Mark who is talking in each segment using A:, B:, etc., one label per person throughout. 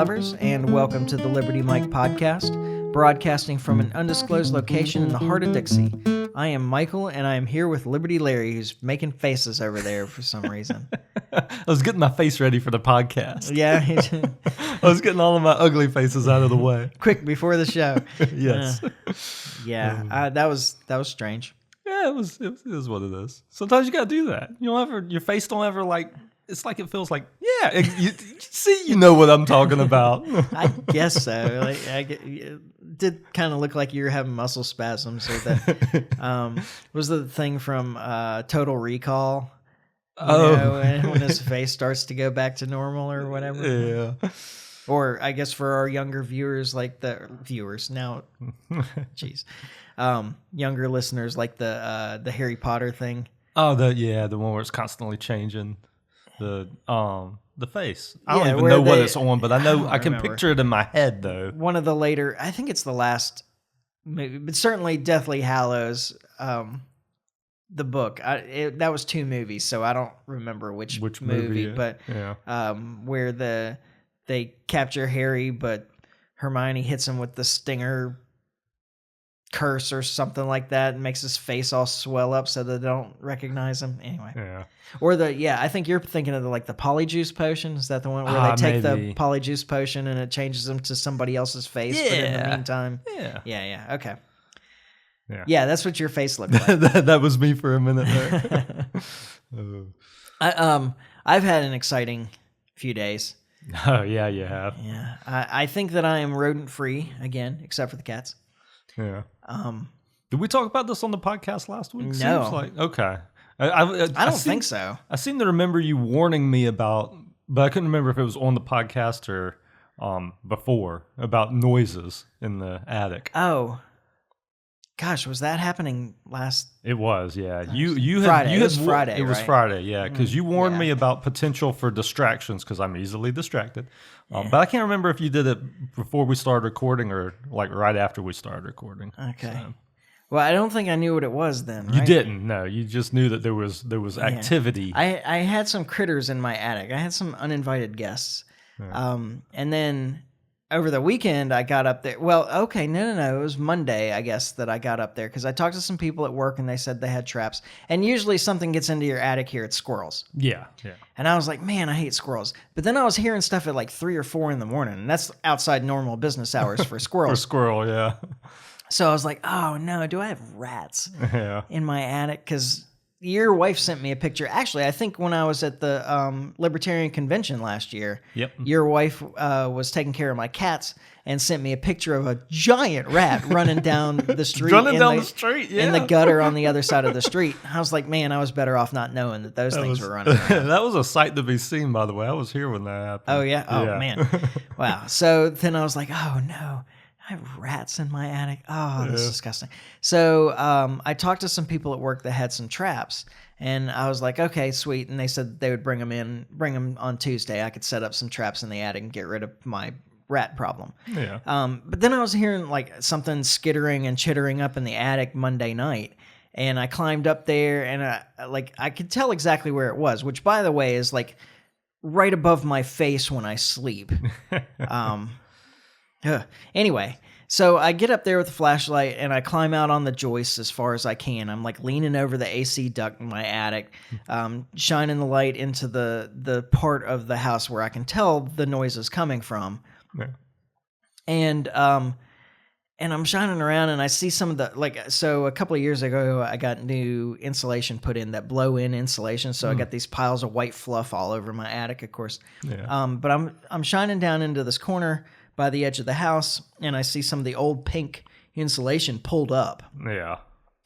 A: lovers, and welcome to the Liberty Mike podcast, broadcasting from an undisclosed location in the heart of Dixie. I am Michael, and I am here with Liberty Larry, who's making faces over there for some reason.
B: I was getting my face ready for the podcast.
A: Yeah.
B: I was getting all of my ugly faces out of the way.
A: Quick, before the show.
B: Yes.
A: That was strange.
B: Yeah, it is what it is. Sometimes you got to do that. Your face don't ever it's like it feels like, yeah, you know what I'm talking about.
A: I guess so. It did kind of look like you were having muscle spasms. Or that was the thing from Total Recall. When his face starts to go back to normal or whatever.
B: Yeah.
A: Or I guess for our younger viewers, younger listeners, like the Harry Potter thing.
B: Oh, the one where it's constantly changing the face. I don't even know what it's on, but I can picture it in my head though.
A: One of the later, I think it's the last movie, but certainly Deathly Hallows, the book. That was 2 movies, so I don't remember which movie, but where they capture Harry, but Hermione hits him with the stinger curse or something like that and makes his face all swell up so they don't recognize him. Anyway.
B: Yeah.
A: Or I think you're thinking of the polyjuice potion. Is that the one where they take the polyjuice potion and it changes them to somebody else's face?
B: Yeah.
A: But in the meantime.
B: Yeah.
A: Yeah. Okay.
B: Yeah.
A: That's what your face looked like.
B: that was me for a minute there.
A: I've had an exciting few days.
B: Oh, yeah, you have.
A: Yeah. I think that I am rodent free again, except for the cats.
B: Yeah. Did we talk about this on the podcast last week?
A: No.
B: Seems like, okay.
A: I don't think so.
B: I seem to remember you warning me about, but I couldn't remember if it was on the podcast or before, about noises in the attic.
A: Oh. Gosh, was that happening last?
B: It was, yeah.
A: Friday. It was Friday.
B: It was Friday, yeah. Because you warned me about potential for distractions because I'm easily distracted. But I can't remember if you did it before we started recording or right after we started recording.
A: Okay.
B: So.
A: Well, I don't think I knew what it was then. Right?
B: You didn't. No, you just knew that there was activity.
A: I had some critters in my attic. I had some uninvited guests. Yeah. And then over the weekend, I got up there. Well, okay, no. It was Monday, I guess, that I got up there because I talked to some people at work and they said they had traps. And usually something gets into your attic here, it's squirrels.
B: Yeah.
A: And I was like, man, I hate squirrels. But then I was hearing stuff at 3 or 4 in the morning, and that's outside normal business hours for squirrels.
B: For squirrel, yeah.
A: So I was like, oh no, do I have rats
B: Yeah.
A: in my attic? Because your wife sent me a picture. Actually, I think when I was at the Libertarian Convention last year, your wife was taking care of my cats and sent me a picture of a giant rat running down the street. In the gutter on the other side of the street. I was like, man, I was better off not knowing that those things were running around.
B: That was a sight to be seen, by the way. I was here when that happened.
A: Oh, yeah? Oh, yeah. Man. Wow. So then I was like, oh, no. I have rats in my attic. Oh, this is disgusting. So I talked to some people at work that had some traps, and I was like, okay, sweet. And they said they would bring them on Tuesday. I could set up some traps in the attic and get rid of my rat problem.
B: Yeah.
A: But then I was hearing something skittering and chittering up in the attic Monday night, and I climbed up there, and I could tell exactly where it was, which, by the way, is right above my face when I sleep. Anyway, so I get up there with the flashlight and I climb out on the joist as far as I can. I'm leaning over the AC duct in my attic, shining the light into the part of the house where I can tell the noise is coming from.
B: Yeah.
A: And I'm shining around and I see some of the, so a couple of years ago, I got new insulation put in, that blow-in insulation. So I got these piles of white fluff all over my attic, of course.
B: Yeah.
A: But I'm shining down into this corner by the edge of the house, and I see some of the old pink insulation pulled up.
B: Yeah.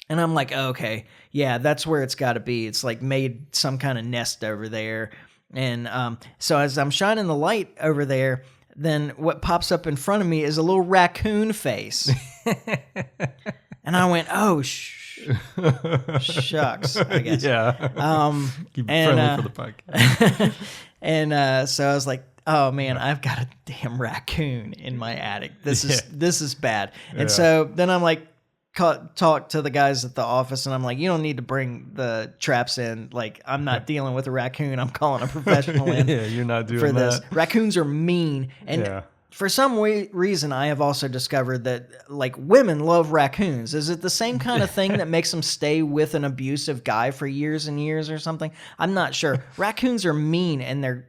A: And I'm like, okay, yeah, that's where it's got to be. It's made some kind of nest over there. And so as I'm shining the light over there, then what pops up in front of me is a little raccoon face. And I went, oh, shucks, I guess.
B: Yeah. Keep it friendly for the podcast.
A: And so I was like, oh man, I've got a damn raccoon in my attic. This is bad. And so then I'm like, talk to the guys at the office, and I'm like, you don't need to bring the traps in. Like, I'm not dealing with a raccoon. I'm calling a professional in.
B: Yeah, you're not doing
A: for
B: that.
A: this. Raccoons are mean, and for some reason, I have also discovered that like women love raccoons. Is it the same kind of thing that makes them stay with an abusive guy for years and years or something? I'm not sure. Raccoons are mean, and they're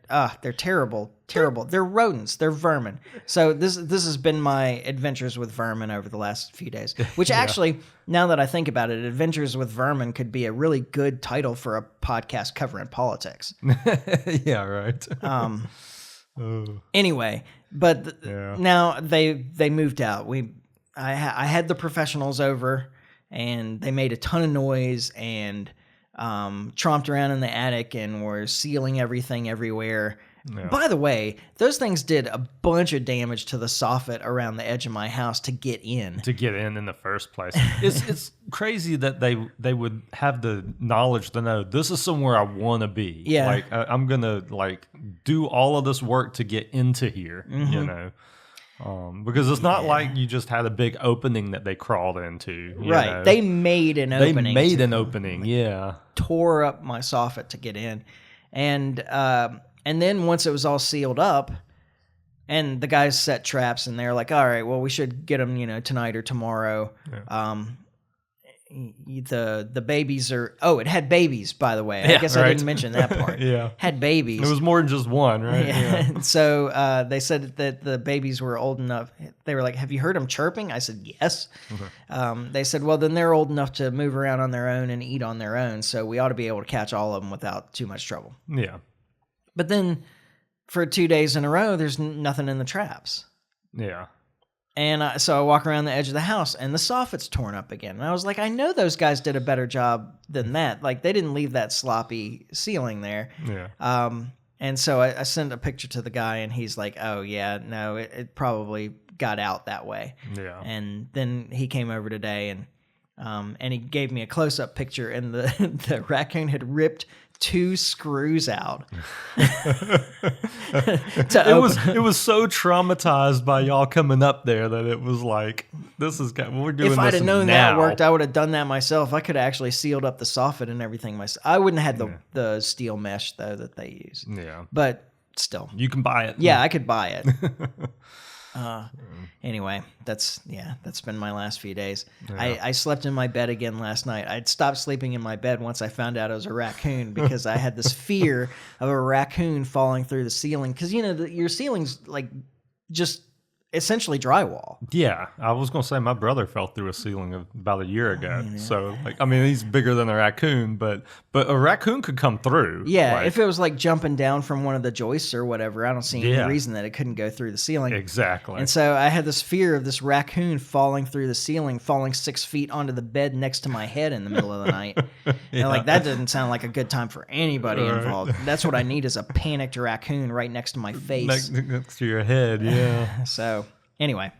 A: terrible. Terrible. They're rodents. They're vermin. So this has been my adventures with vermin over the last few days. Which actually, now that I think about it, Adventures with Vermin could be a really good title for a podcast covering politics.
B: Yeah, right.
A: Anyway, but now they moved out. I had the professionals over, and they made a ton of noise and tromped around in the attic and were sealing everything everywhere. Yeah. By the way, those things did a bunch of damage to the soffit around the edge of my house to get in.
B: To get in the first place. It's crazy that they would have the knowledge to know this is somewhere I want to be.
A: Yeah.
B: Like, I'm going to, like, do all of this work to get into here, you know. Because it's not like you just had a big opening that they crawled into.
A: Right.
B: Know?
A: They made an opening.
B: They made an opening, yeah.
A: Tore up my soffit to get in. And then once it was all sealed up, and the guys set traps, and they're like, all right, well, we should get them, tonight or tomorrow. Yeah. The babies are... Oh, it had babies, by the way. I guess I didn't mention that part.
B: Yeah.
A: Had babies.
B: It was more than just one, right?
A: Yeah. So they said that the babies were old enough. They were like, have you heard them chirping? I said, yes. Okay. They said, well, then they're old enough to move around on their own and eat on their own, so we ought to be able to catch all of them without too much trouble.
B: Yeah.
A: But then for 2 days in a row, there's nothing in the traps.
B: Yeah.
A: And so I walk around the edge of the house, and the soffit's torn up again. And I was like, I know those guys did a better job than that. Like, they didn't leave that sloppy ceiling there.
B: Yeah.
A: And so I sent a picture to the guy, and he's like, oh, yeah, no, it probably got out that way.
B: Yeah.
A: And then he came over today, and he gave me a close-up picture, and the raccoon had ripped 2 screws out.
B: It was so traumatized by y'all coming up there that it was like, this is we're doing.
A: If I'd have known
B: now.
A: that worked, I would have done that myself. I could have actually sealed up the soffit and everything myself. I wouldn't have had the steel mesh though that they use.
B: Yeah,
A: but still,
B: you can buy it.
A: Yeah, I could buy it. Anyway, that's been my last few days. Yeah. I slept in my bed again last night. I'd stopped sleeping in my bed once I found out it was a raccoon because I had this fear of a raccoon falling through the ceiling. Because, your ceiling's like just essentially drywall.
B: Yeah, I was going to say my brother fell through a ceiling about a year ago. So, he's bigger than a raccoon, but a raccoon could come through.
A: Yeah, if it was like jumping down from one of the joists or whatever, I don't see any reason that it couldn't go through the ceiling.
B: Exactly.
A: And so I had this fear of this raccoon falling through the ceiling, falling 6 feet onto the bed next to my head in the middle of the night. And that doesn't sound like a good time for anybody involved. That's what I need is a panicked raccoon right next to my face.
B: Next to your head, yeah.
A: So anyway,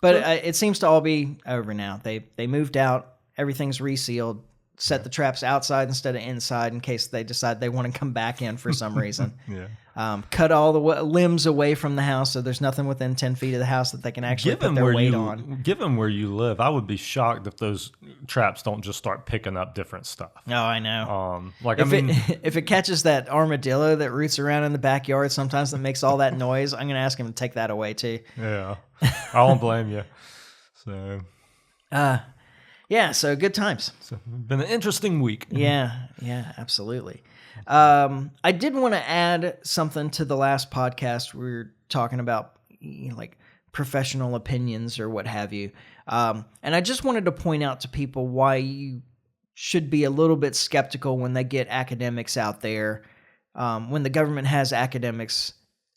A: but it seems to all be over now. They moved out. Everything's resealed. Set the traps outside instead of inside in case they decide they want to come back in for some reason.
B: Yeah.
A: Cut all the limbs away from the house so there's nothing within 10 feet of the house that they can actually put their weight on.
B: Given where you live, I would be shocked if those traps don't just start picking up different stuff.
A: Oh, I know.
B: If
A: it catches that armadillo that roots around in the backyard sometimes that makes all that noise, I'm going to ask him to take that away too.
B: Yeah. I won't blame you. So.
A: Yeah, so good times.
B: So been an interesting week.
A: Yeah, absolutely. I did want to add something to the last podcast. We were talking about like professional opinions or what have you. And I just wanted to point out to people why you should be a little bit skeptical when they get academics out there, when the government has academics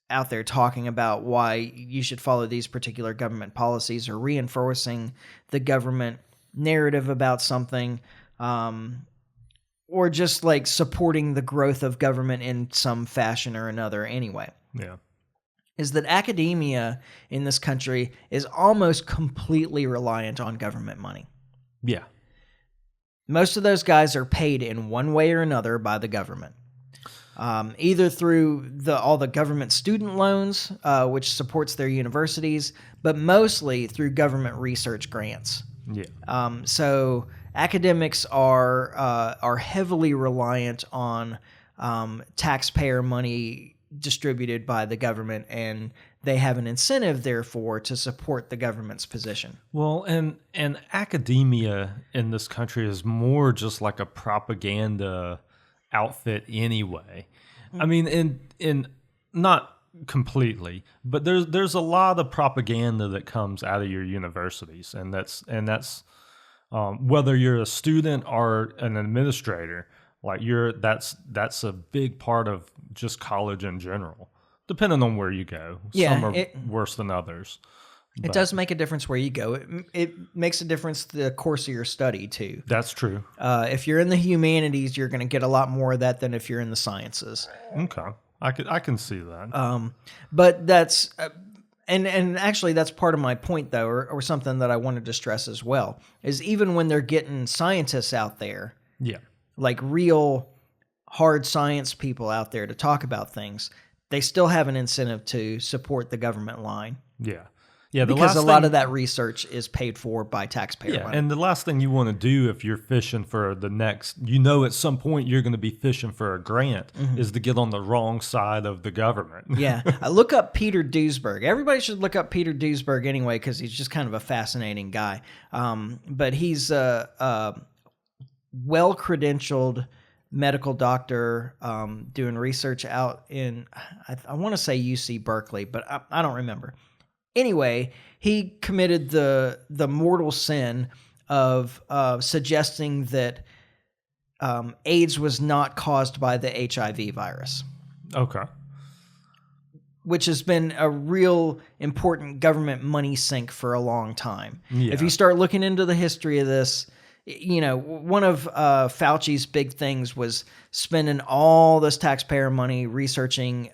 A: out there talking about why you should follow these particular government policies or reinforcing the government narrative about something, or just like supporting the growth of government in some fashion or another anyway.
B: Yeah.
A: Is that academia in this country is almost completely reliant on government money.
B: Yeah.
A: Most of those guys are paid in one way or another by the government. Either through all the government student loans, which supports their universities, but mostly through government research grants.
B: Yeah.
A: So academics are heavily reliant on taxpayer money distributed by the government, and they have an incentive, therefore, to support the government's position.
B: Well, and academia in this country is more just like a propaganda outfit anyway. I mean, in not completely, but there's a lot of propaganda that comes out of your universities, and that's whether you're a student or an administrator, like that's a big part of just college in general, depending on where you go. Some are worse than others.
A: It does make a difference where you go. It makes a difference the course of your study too.
B: That's true.
A: If you're in the humanities, you're going to get a lot more of that than if you're in the sciences.
B: Okay, I can see that.
A: But that's and actually that's part of my point though, or something that I wanted to stress as well, is even when they're getting scientists out there, like real hard science people out there to talk about things, they still have an incentive to support the government line.
B: Yeah,
A: because a lot of that research is paid for by taxpayer money.
B: And the last thing you want to do if you're fishing for the next, at some point you're going to be fishing for a grant, is to get on the wrong side of the government.
A: Yeah. Look up Peter Duesberg. Everybody should look up Peter Duesberg anyway, because he's just kind of a fascinating guy. But he's a well-credentialed medical doctor doing research out in, I want to say UC Berkeley, but I don't remember. Anyway, he committed the mortal sin of suggesting that AIDS was not caused by the HIV virus.
B: Okay.
A: Which has been a real important government money sink for a long time.
B: Yeah.
A: If you start looking into the history of this, one of Fauci's big things was spending all this taxpayer money researching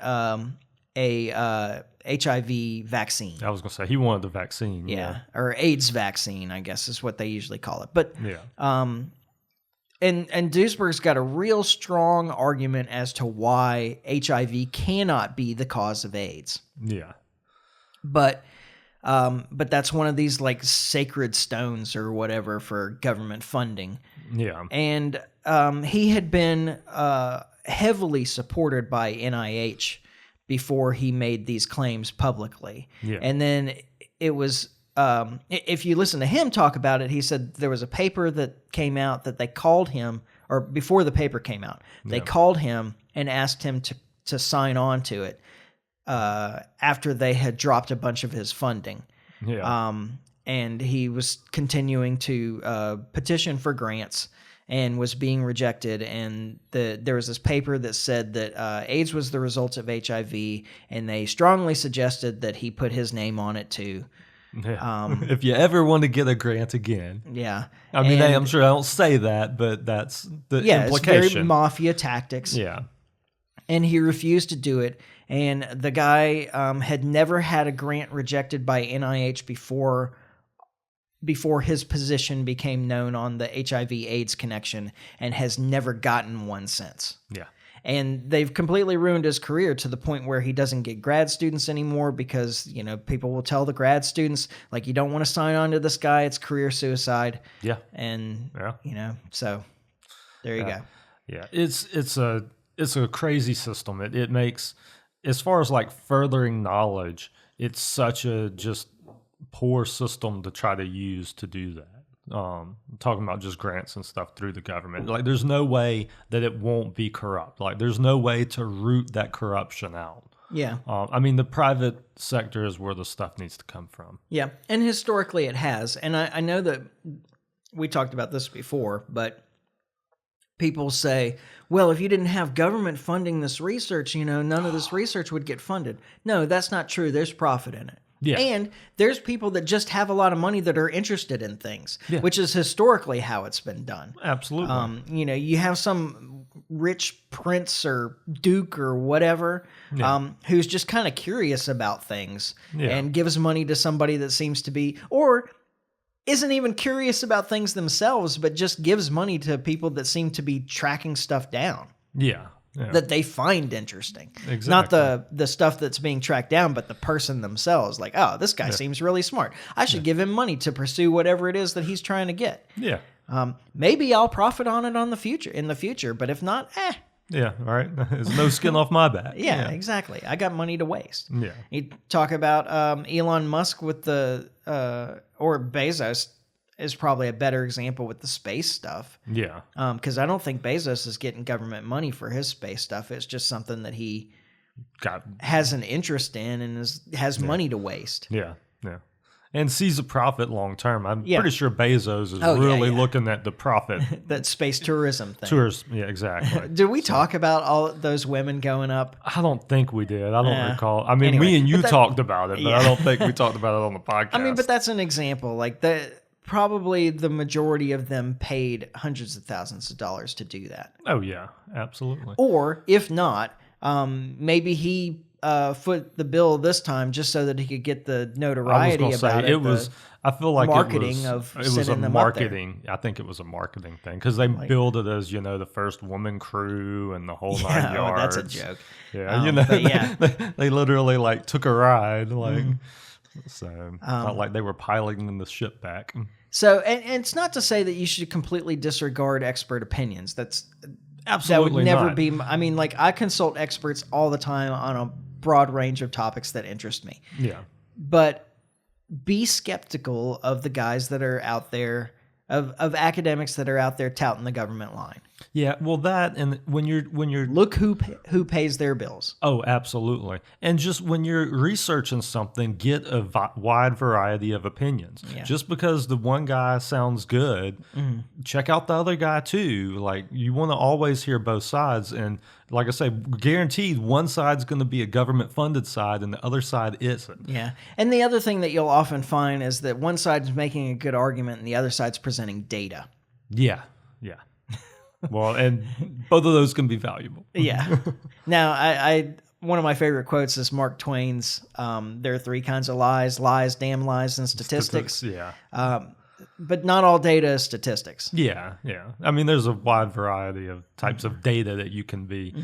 A: a HIV vaccine.
B: I was going to say, he wanted the vaccine.
A: Yeah. Or AIDS vaccine, I guess is what they usually call it. But, and Duesberg's got a real strong argument as to why HIV cannot be the cause of AIDS.
B: Yeah.
A: But that's one of these like sacred stones or whatever for government funding.
B: Yeah.
A: And he had been heavily supported by NIH before he made these claims publicly.
B: Yeah.
A: And then it was, if you listen to him talk about it, he said there was a paper that came out that they called him, or before the paper came out, they called him and asked him to sign on to it after they had dropped a bunch of his funding.
B: Yeah.
A: And he was continuing to petition for grants and was being rejected. And there was this paper that said that AIDS was the result of HIV, and they strongly suggested that he put his name on it too.
B: Yeah. If you ever want to get a grant again.
A: Yeah.
B: I mean, I'm sure I don't say that, but that's the implication.
A: It's very mafia tactics.
B: Yeah.
A: And he refused to do it. And the guy had never had a grant rejected by NIH before his position became known on the HIV/AIDS connection, and has never gotten one since.
B: Yeah.
A: And they've completely ruined his career to the point where he doesn't get grad students anymore because, people will tell the grad students, like, you don't want to sign on to this guy. It's career suicide.
B: Yeah.
A: And, so there you go.
B: Yeah. It's a crazy system. It makes, as far as like furthering knowledge, it's such a just poor system to try to use to do that. Talking about just grants and stuff through the government. Like, there's no way that it won't be corrupt. Like, there's no way to root that corruption out.
A: Yeah.
B: I mean, the private sector is where the stuff needs to come from.
A: Yeah. And historically it has. And I know that we talked about this before, but people say, well, if you didn't have government funding this research, none of this research would get funded. No, that's not true. There's profit in it.
B: Yeah.
A: And there's people that just have a lot of money that are interested in things, which is historically how it's been done.
B: Absolutely.
A: You have some rich prince or duke or whatever who's just kind of curious about things and gives money to somebody that seems to be, or isn't even curious about things themselves, but just gives money to people that seem to be tracking stuff down.
B: Yeah.
A: that they find interesting.
B: Exactly.
A: Not the stuff that's being tracked down, but the person themselves. Like, oh, this guy seems really smart. I should give him money to pursue whatever it is that he's trying to get.
B: Yeah.
A: Maybe I'll profit on it in the future, but if not,
B: Yeah, right. There's no skin off my back.
A: Yeah, exactly. I got money to waste.
B: Yeah.
A: You talk about Elon Musk with the, or Bezos is probably a better example with the space stuff.
B: Yeah.
A: Because I don't think Bezos is getting government money for his space stuff. It's just something that he has an interest in and has money to waste.
B: Yeah, yeah. And sees a profit long term. I'm pretty sure Bezos is really looking at the profit.
A: That space tourism thing.
B: Yeah, exactly.
A: Did we talk about all those women going up?
B: I don't think we did. I don't recall. I mean, me and you talked about it, but I don't think we talked about it on the podcast.
A: I mean, but that's an example. Like probably the majority of them paid hundreds of thousands of dollars to do that.
B: Oh, yeah, absolutely.
A: Or if not, maybe he foot the bill this time just so that he could get the notoriety about it.
B: It was. I feel like
A: marketing
B: it was a marketing. I think it was a marketing thing because they billed it as the first woman crew and the whole 9 yards.
A: That's a joke.
B: Yeah, they literally took a ride so not like they were piloting the ship back.
A: So and it's not to say that you should completely disregard expert opinions. That's
B: absolutely
A: that would never
B: not.
A: be. I mean, I consult experts all the time on a broad range of topics that interest me.
B: Yeah,
A: but be skeptical of the guys that are out there, of academics that are out there touting the government line.
B: Yeah, well, that and when you're
A: look who pays their bills.
B: Oh, absolutely. And just when you're researching something, get a wide variety of opinions. Yeah. Just because the one guy sounds good, check out the other guy too. Like you want to always hear both sides, and like I say, guaranteed one side's going to be a government funded side, and the other side isn't.
A: Yeah, and the other thing that you'll often find is that one side's making a good argument, and the other side's presenting data.
B: Yeah. Yeah. Well, and both of those can be valuable.
A: Yeah. Now, I one of my favorite quotes is Mark Twain's, there are 3 kinds of lies, damn lies, and statistics.
B: Yeah.
A: But not all data is statistics.
B: Yeah, yeah. I mean, there's a wide variety of types of data that you can be.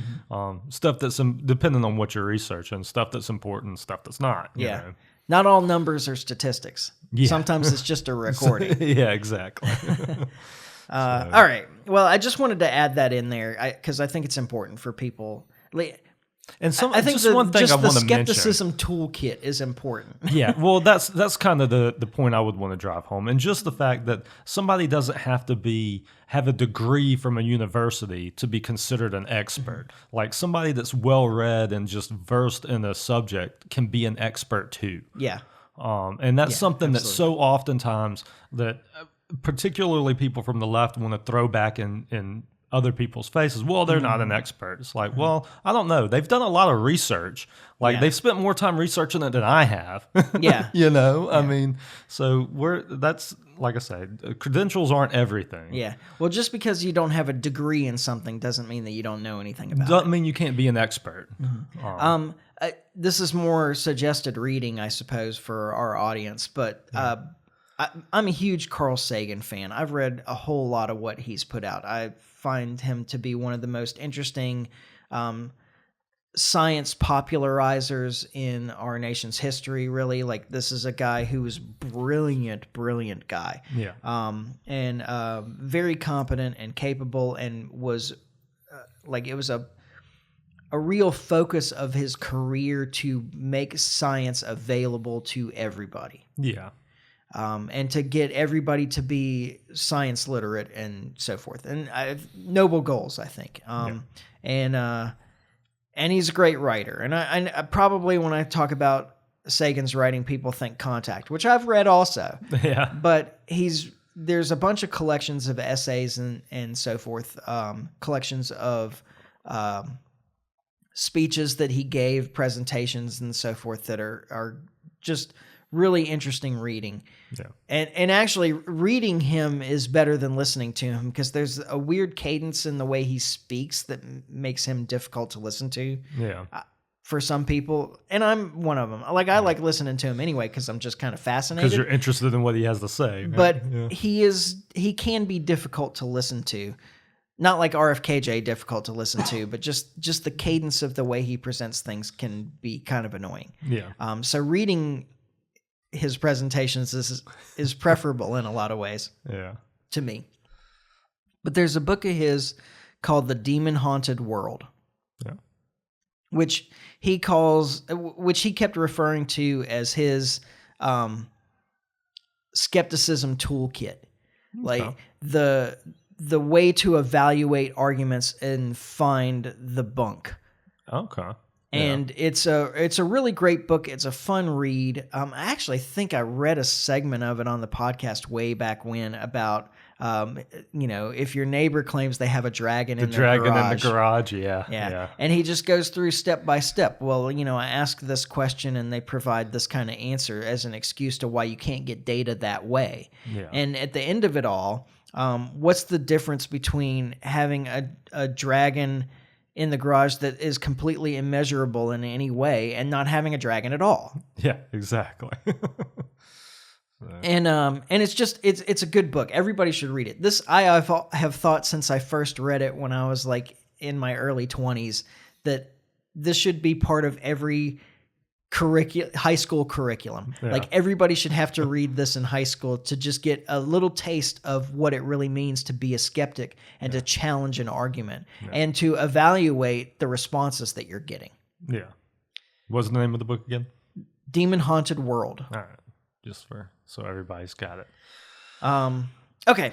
B: Stuff that's, depending on what you're researching, stuff that's important, stuff that's not. You know.
A: Not all numbers are statistics. Yeah. Sometimes it's just a recording.
B: Yeah, exactly.
A: All right. Well, I just wanted to add that in there because I think it's important for people.
B: And I think just one thing I want to mention.
A: The skepticism toolkit is important.
B: Yeah, well, that's kind of the point I would want to drive home, and just the fact that somebody doesn't have to have a degree from a university to be considered an expert. Like somebody that's well read and just versed in a subject can be an expert too.
A: Yeah.
B: And that's something that so oftentimes that particularly people from the left want to throw back in other people's faces. Well, they're not an expert. It's like, well, I don't know. They've done a lot of research. They've spent more time researching it than I have.
A: Yeah.
B: I mean, so that's like I said, credentials aren't everything.
A: Yeah. Well, just because you don't have a degree in something doesn't mean that you don't know anything about it.
B: Doesn't mean you can't be an expert.
A: This is more suggested reading, I suppose, for our audience, but I'm a huge Carl Sagan fan. I've read a whole lot of what he's put out. I find him to be one of the most interesting science popularizers in our nation's history, really. Like, this is a guy who was brilliant guy.
B: Yeah.
A: And very competent and capable, and was it was a real focus of his career to make science available to everybody.
B: Yeah.
A: And to get everybody to be science literate and so forth. And noble goals, I think. And he's a great writer. And I probably, when I talk about Sagan's writing, people think Contact, which I've read also.
B: Yeah.
A: But there's a bunch of collections of essays and so forth, collections of speeches that he gave, presentations and so forth that are just really interesting reading.
B: Yeah.
A: And actually reading him is better than listening to him because there's a weird cadence in the way he speaks that makes him difficult to listen to.
B: Yeah.
A: For some people, and I'm one of them. I like listening to him anyway because I'm just kind of fascinated.
B: Because you're interested in what he has to say.
A: But he can be difficult to listen to. not like RFKJ difficult to listen to, but just the cadence of the way he presents things can be kind of annoying.
B: Yeah.
A: So reading his presentations is preferable in a lot of ways.
B: Yeah.
A: To me. But there's a book of his called The Demon Haunted World.
B: Yeah.
A: Which he kept referring to as his skepticism toolkit. Like the way to evaluate arguments and find the bunk.
B: Okay. Yeah.
A: And it's a really great book. It's a fun read. I actually think I read a segment of it on the podcast way back when about if your neighbor claims they have a dragon in their garage. The dragon in the
B: garage, yeah.
A: Yeah. And he just goes through step by step. Well, I ask this question and they provide this kind of answer as an excuse to why you can't get data that way.
B: Yeah.
A: And at the end of it all, what's the difference between having a dragon in the garage that is completely immeasurable in any way and not having a dragon at all?
B: Yeah, exactly.
A: And it's a good book. Everybody should read it. This I have thought since I first read it when I was like in my early 20s that this should be part of every high school curriculum. Yeah. Like everybody should have to read this in high school to just get a little taste of what it really means to be a skeptic and to challenge an argument and to evaluate the responses that you're getting.
B: Yeah. What's the name of the book again?
A: Demon Haunted World.
B: All right. Just so everybody's got it.
A: Okay.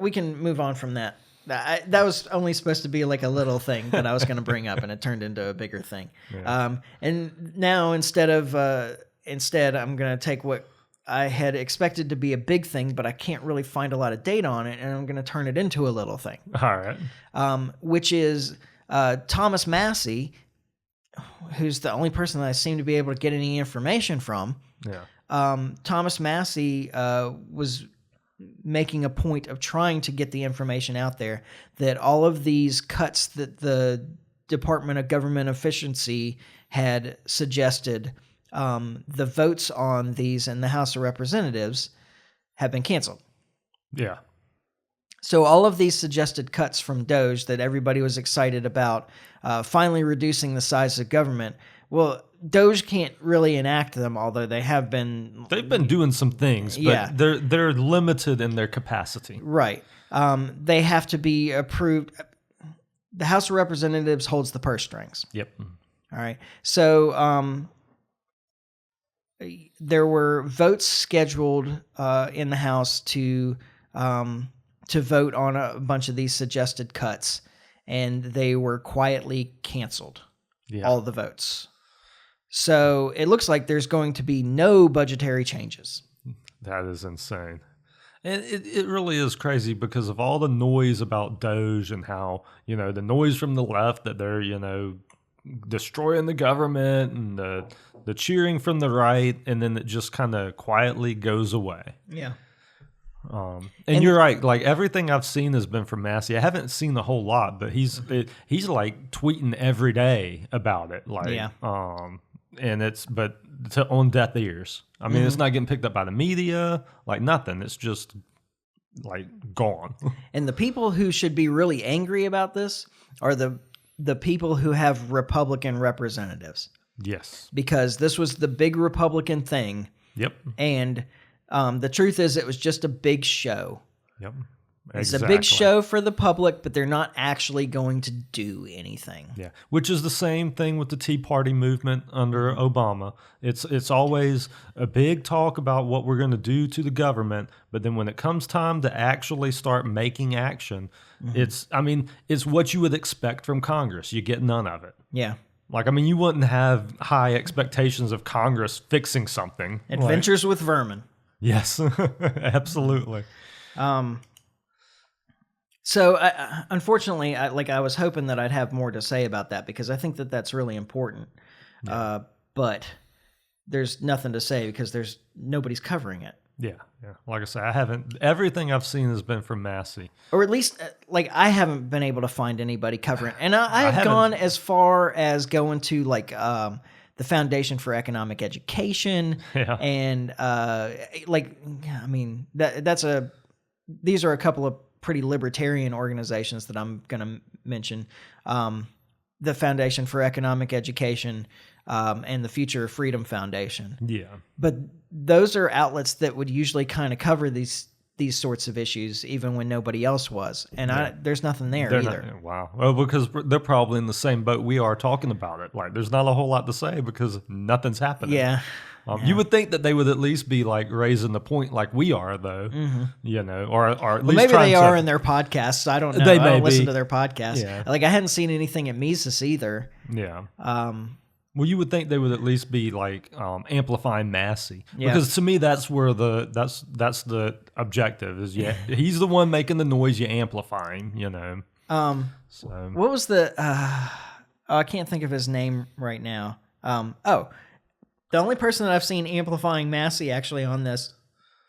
A: We can move on from that. That was only supposed to be like a little thing that I was going to bring up, and it turned into a bigger thing. Yeah. And now instead I'm going to take what I had expected to be a big thing, but I can't really find a lot of data on it, and I'm going to turn it into a little thing.
B: All right.
A: Which is Thomas Massey, who's the only person that I seem to be able to get any information from.
B: Yeah.
A: Thomas Massey was making a point of trying to get the information out there that all of these cuts that the Department of Government Efficiency had suggested, the votes on these in the House of Representatives have been canceled.
B: Yeah.
A: So all of these suggested cuts from DOGE that everybody was excited about, finally reducing the size of government, well, DOGE can't really enact them, although they have been.
B: They've been doing some things, but they're limited in their capacity.
A: Right. They have to be approved. The House of Representatives holds the purse strings.
B: Yep.
A: All right. So there were votes scheduled in the House to vote on a bunch of these suggested cuts, and they were quietly canceled. Yeah. All the votes. So it looks like there's going to be no budgetary changes.
B: That is insane. And it really is crazy because of all the noise about DOGE and how, the noise from the left that they're, destroying the government and the cheering from the right, and then it just kind of quietly goes away.
A: Yeah.
B: And you're right. Like everything I've seen has been from Massey. I haven't seen a whole lot, but he's like tweeting every day about it. Like,
A: yeah.
B: And it's on deaf ears. I mean, it's not getting picked up by the media, like nothing. It's just like gone.
A: And the people who should be really angry about this are the people who have Republican representatives.
B: Yes.
A: Because this was the big Republican thing.
B: Yep.
A: And the truth is it was just a big show.
B: Yep.
A: It's a big show for the public, but they're not actually going to do anything.
B: Yeah, which is the same thing with the Tea Party movement under Obama. It's always a big talk about what we're going to do to the government, but then when it comes time to actually start making action, it's what you would expect from Congress. You get none of it.
A: Yeah.
B: You wouldn't have high expectations of Congress fixing something.
A: Adventures with Vermin.
B: Yes, absolutely.
A: So, unfortunately, I was hoping that I'd have more to say about that because I think that that's really important. Yeah. But there's nothing to say because nobody's covering it.
B: Yeah. Like I said, everything I've seen has been from Massey.
A: Or at least, I haven't been able to find anybody covering it. And I have gone as far as going to, the Foundation for Economic Education.
B: Yeah.
A: And, these are a couple of pretty libertarian organizations that I'm going to mention. The Foundation for Economic Education, and the Future of Freedom Foundation.
B: Yeah.
A: But those are outlets that would usually kind of cover these sorts of issues, even when nobody else was. And there's nothing there either.
B: Wow. Well, because they're probably in the same boat we are talking about it. Like, there's not a whole lot to say because nothing's happening.
A: Yeah.
B: You would think that they would at least be like raising the point like we are, though. Mm-hmm. Or at least
A: maybe they are in their podcasts. I don't know. I don't listen to their podcasts.
B: Yeah.
A: Like, I hadn't seen anything at Mises either.
B: Yeah. Well, you would think they would at least be like amplifying Massey, because to me that's where that's the objective is. Yeah, he's the one making the noise. You amplify him. So
A: what was the? I can't think of his name right now. The only person that I've seen amplifying Massey actually on this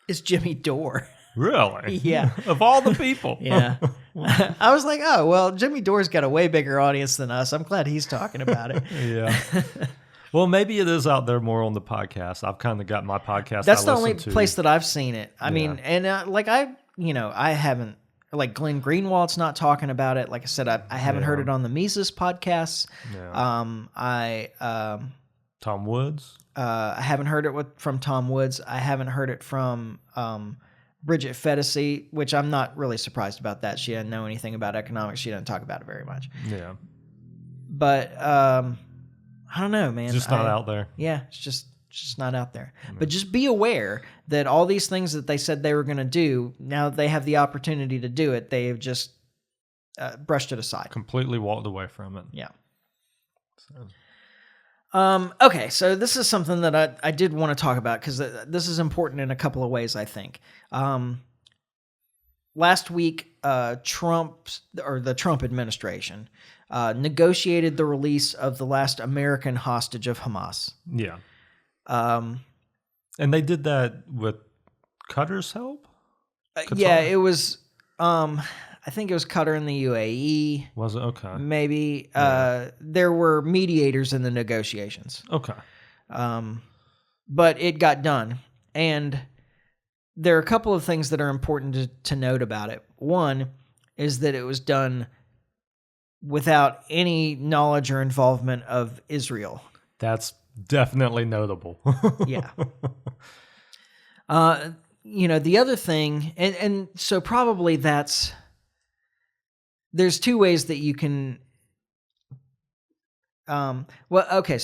A: is Jimmy Dore.
B: Really?
A: Yeah.
B: Of all the people.
A: Yeah. I was like, oh, well, Jimmy Dore's got a way bigger audience than us. I'm glad he's talking about it.
B: Yeah. Well, maybe it is out there more on the podcast. I've kind of got my podcast.
A: That's the only place that I've seen it. I mean, and I haven't, like Glenn Greenwald's not talking about it. Like I said, I haven't heard it on the Mises podcasts.
B: Yeah. Tom Woods.
A: I haven't heard it from Tom Woods. I haven't heard it from Bridget Fetisi, which I'm not really surprised about that. She doesn't know anything about economics. She doesn't talk about it very much.
B: Yeah.
A: But I don't know, man.
B: It's just not out there.
A: Yeah, it's just not out there. But just be aware that all these things that they said they were going to do, now that they have the opportunity to do it, they have just brushed it aside.
B: Completely walked away from it.
A: Yeah. Okay, so this is something that I did want to talk about because this is important in a couple of ways, I think. Last week, the Trump administration negotiated the release of the last American hostage of Hamas.
B: Yeah. And they did that with Qatar's help?
A: Yeah, it was... I think it was Qatar and the UAE.
B: Was it? Okay.
A: Maybe. There were mediators in the negotiations.
B: Okay.
A: But it got done. And there are a couple of things that are important to note about it. One is that it was done without any knowledge or involvement of Israel.
B: That's definitely notable.
A: Yeah. The other thing, and so probably there's two ways that you can, so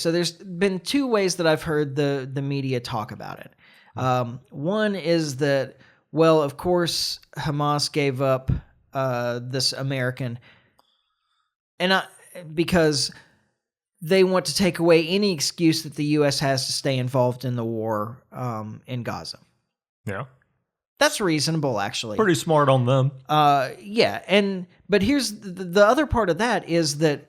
A: there's been two ways that I've heard the media talk about it. One is that, well, of course, Hamas gave up this American, because they want to take away any excuse that the U.S. has to stay involved in the war in Gaza.
B: Yeah.
A: That's reasonable, actually.
B: Pretty smart on them.
A: Yeah, but here's the other part of that is that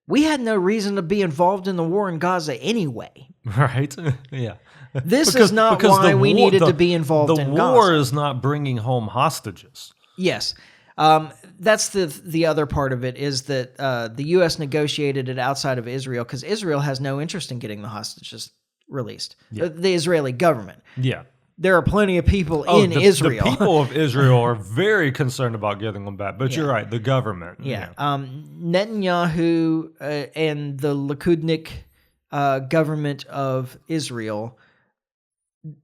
A: we had no reason to be involved in the war in Gaza anyway.
B: Right? Yeah.
A: This is not why we needed to be involved in Gaza.
B: The war is not bringing home hostages.
A: Yes. That's the other part of it is that the U.S. negotiated it outside of Israel because Israel has no interest in getting the hostages released. Yeah. The Israeli government.
B: Yeah.
A: There are plenty of people in Israel.
B: The people of Israel are very concerned about getting them back. But you're right, the government.
A: Yeah. Netanyahu and the Likudnik government of Israel,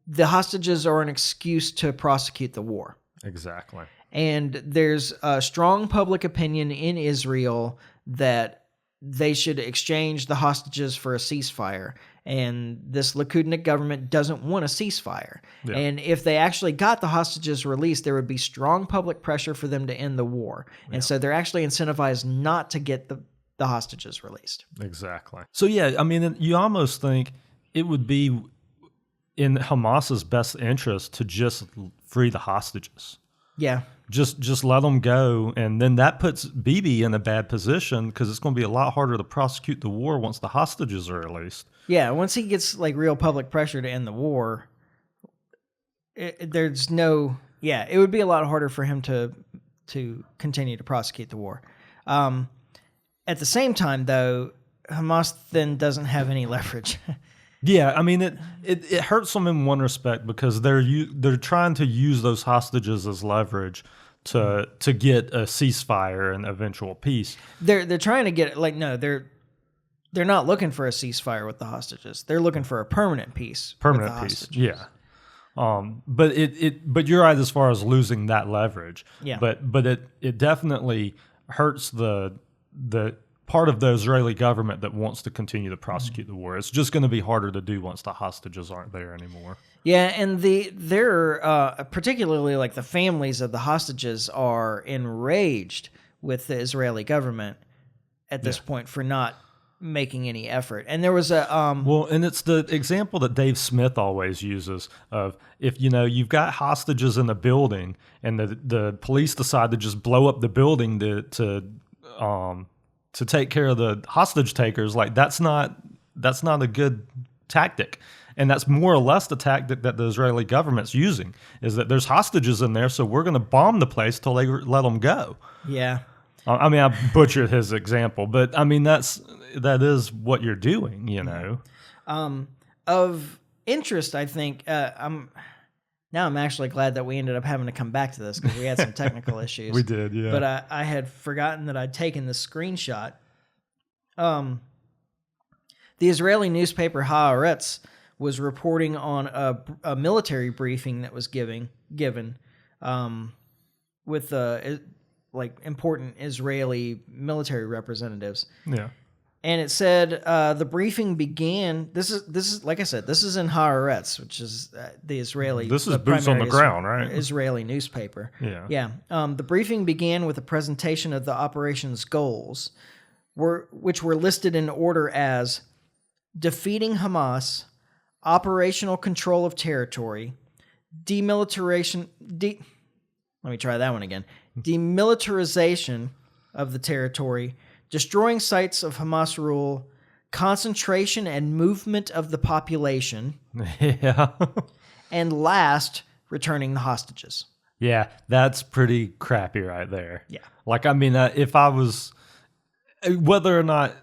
A: the hostages are an excuse to prosecute the war.
B: Exactly.
A: And there's a strong public opinion in Israel that they should exchange the hostages for a ceasefire. And this Likudnik government doesn't want a ceasefire. Yeah. And if they actually got the hostages released, there would be strong public pressure for them to end the war. Yeah. And so they're actually incentivized not to get the hostages released.
B: Exactly. So, yeah, I mean, you almost think it would be in Hamas's best interest to just free the hostages.
A: Yeah.
B: Just let them go, and then that puts Bibi in a bad position because it's going to be a lot harder to prosecute the war once the hostages are released.
A: Yeah, once he gets like real public pressure to end the war, it would be a lot harder for him to continue to prosecute the war. At the same time, though, Hamas then doesn't have any leverage.
B: Yeah, I mean it hurts them in one respect because they're trying to use those hostages as leverage to get a ceasefire and eventual peace.
A: They're trying to get they're not looking for a ceasefire with the hostages. They're looking for a permanent peace.
B: Permanent
A: with the
B: peace,
A: hostages.
B: yeah. But you're right as far as losing that leverage.
A: Yeah.
B: But it definitely hurts the part of the Israeli government that wants to continue to prosecute the war. It's just going to be harder to do once the hostages aren't there anymore.
A: Yeah, and they're particularly like the families of the hostages are enraged with the Israeli government at this point for not making any effort. And there was a
B: well, and it's the example that Dave Smith always uses of if you've got hostages in the building and the police decide to just blow up the building to take care of the hostage takers, like that's not a good tactic. And that's more or less the tactic that the Israeli government's using, is that there's hostages in there, so we're going to bomb the place till they let them go.
A: Yeah.
B: I mean, I butchered his example, but I mean that is what you're doing,
A: Of interest, I think. I'm actually glad that we ended up having to come back to this because we had some technical issues.
B: We did, yeah.
A: But I had forgotten that I'd taken the screenshot. The Israeli newspaper Haaretz was reporting on a military briefing that was given with important Israeli military representatives.
B: Yeah.
A: And it said the briefing began. This is like I said. This is in Haaretz, which is the Israeli.
B: This is boots on the ground, right?
A: Israeli newspaper.
B: Yeah.
A: Yeah. The briefing began with a presentation of the operation's goals, which were listed in order as defeating Hamas, operational control of territory, demilitarization. Let me try that one again. Demilitarization of the territory, destroying sites of Hamas rule, concentration and movement of the population,
B: yeah,
A: and last, returning the hostages.
B: Yeah, that's pretty crappy right there.
A: Yeah.
B: Like, I mean, if I was an Israeli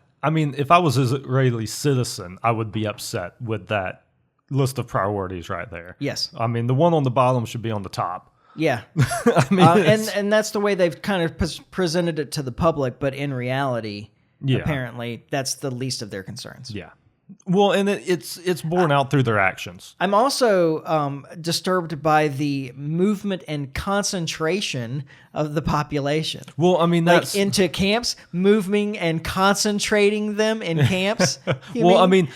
B: citizen, I would be upset with that list of priorities right there.
A: Yes.
B: I mean, the one on the bottom should be on the top.
A: Yeah.
B: I mean,
A: and that's the way they've kind of presented it to the public, but in reality, apparently, that's the least of their concerns.
B: Yeah. Well, and it's borne out through their actions.
A: I'm also disturbed by the movement and concentration of the population.
B: Well, I mean, that's
A: into camps, moving and concentrating them in camps.
B: I mean,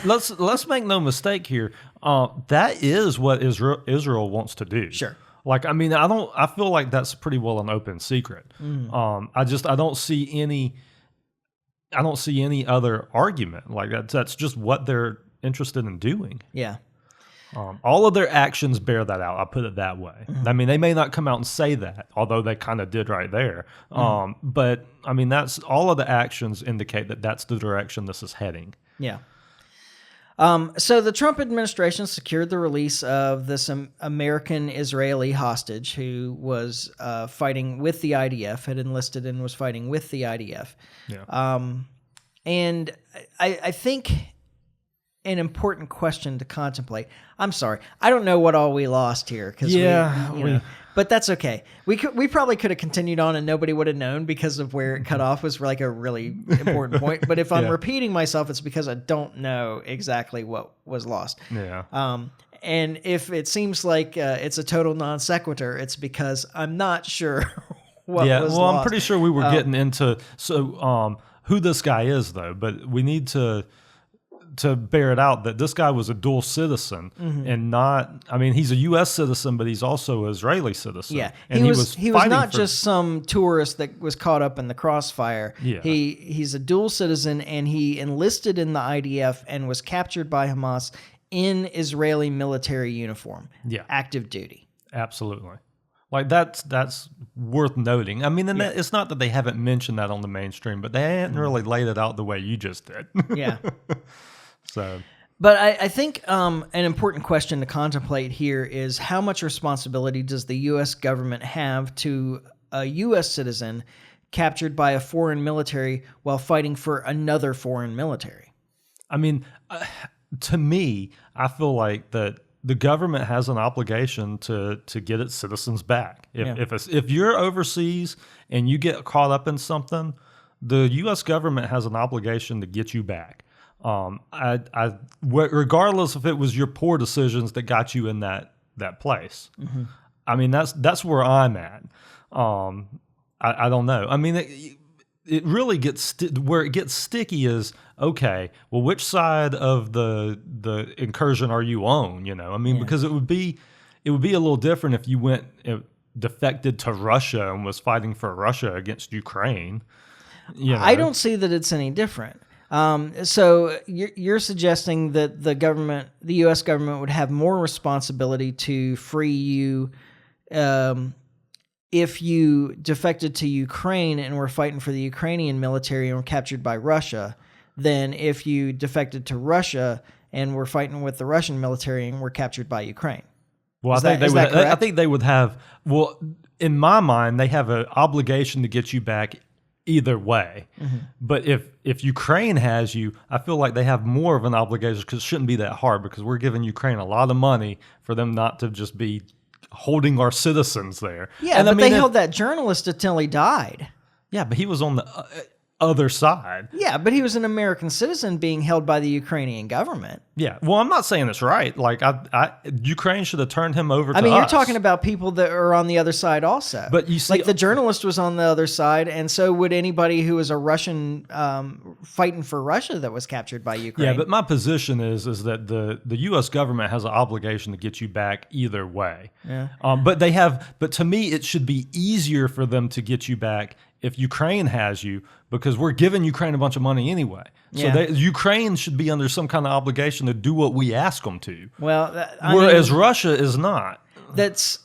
B: let's make no mistake here. That is what Israel wants to do.
A: Sure.
B: Like, I mean, I feel like that's pretty well an open secret. I don't see any other argument. Like that's just what they're interested in doing.
A: Yeah.
B: All of their actions bear that out. I'll put it that way. Mm-hmm. I mean, they may not come out and say that, although they kind of did right there. But I mean, that's all of the actions indicate that that's the direction this is heading.
A: Yeah. So the Trump administration secured the release of this American-Israeli hostage who was fighting with the IDF, had enlisted and was fighting with the IDF.
B: Yeah.
A: And I think an important question to contemplate. I'm sorry, I don't know what all we lost here because but that's okay. We probably could have continued on and nobody would have known because of where it cut off was like a really important point. But if I'm repeating myself, it's because I don't know exactly what was lost.
B: Yeah.
A: And if it seems like it's a total non sequitur, it's because I'm not sure what was lost.
B: I'm pretty sure we were getting into who this guy is though, but we need to bear it out that this guy was a dual citizen and not, I mean, he's a U.S. citizen, but he's also an Israeli citizen.
A: Yeah,
B: and
A: he was not just some tourist that was caught up in the crossfire.
B: Yeah.
A: He's a dual citizen, and he enlisted in the IDF and was captured by Hamas in Israeli military uniform.
B: Yeah.
A: Active duty.
B: Absolutely. Like that's worth noting. I mean, and it's not that they haven't mentioned that on the mainstream, but they hadn't really laid it out the way you just did.
A: Yeah.
B: So,
A: but I think an important question to contemplate here is how much responsibility does the U.S. government have to a U.S. citizen captured by a foreign military while fighting for another foreign military?
B: I mean, to me, I feel like that the government has an obligation to get its citizens back. If you're overseas and you get caught up in something, the U.S. government has an obligation to get you back. Regardless if it was your poor decisions that got you in that place. Mm-hmm. I mean, that's where I'm at. I don't know. I mean, it really gets where it gets sticky is, okay, well, which side of the incursion are you on? I mean, because it would be a little different if you went defected to Russia and was fighting for Russia against Ukraine.
A: I don't see that it's any different. So you're suggesting that the U.S. government would have more responsibility to free you if you defected to Ukraine and were fighting for the Ukrainian military and were captured by Russia, than if you defected to Russia and were fighting with the Russian military and were captured by Ukraine.
B: Well, I think they would have. Well, in my mind, they have an obligation to get you back either way. Mm-hmm. But if Ukraine has you, I feel like they have more of an obligation because it shouldn't be that hard because we're giving Ukraine a lot of money for them not to just be holding our citizens there.
A: Yeah, and they held that journalist until he died.
B: Yeah, but he was on the other side.
A: Yeah, but he was an American citizen being held by the Ukrainian government.
B: Yeah, well, I'm not saying it's right. Like, Ukraine should have turned him over to us.
A: You're talking about people that are on the other side also.
B: But you see,
A: like the journalist was on the other side, and so would anybody who was a Russian fighting for Russia that was captured by Ukraine.
B: Yeah, but my position is that the U.S. government has an obligation to get you back either way.
A: Yeah.
B: But to me, it should be easier for them to get you back if Ukraine has you, because we're giving Ukraine a bunch of money anyway. So Ukraine should be under some kind of obligation to do what we ask them to.
A: Well,
B: whereas Russia is not.
A: That's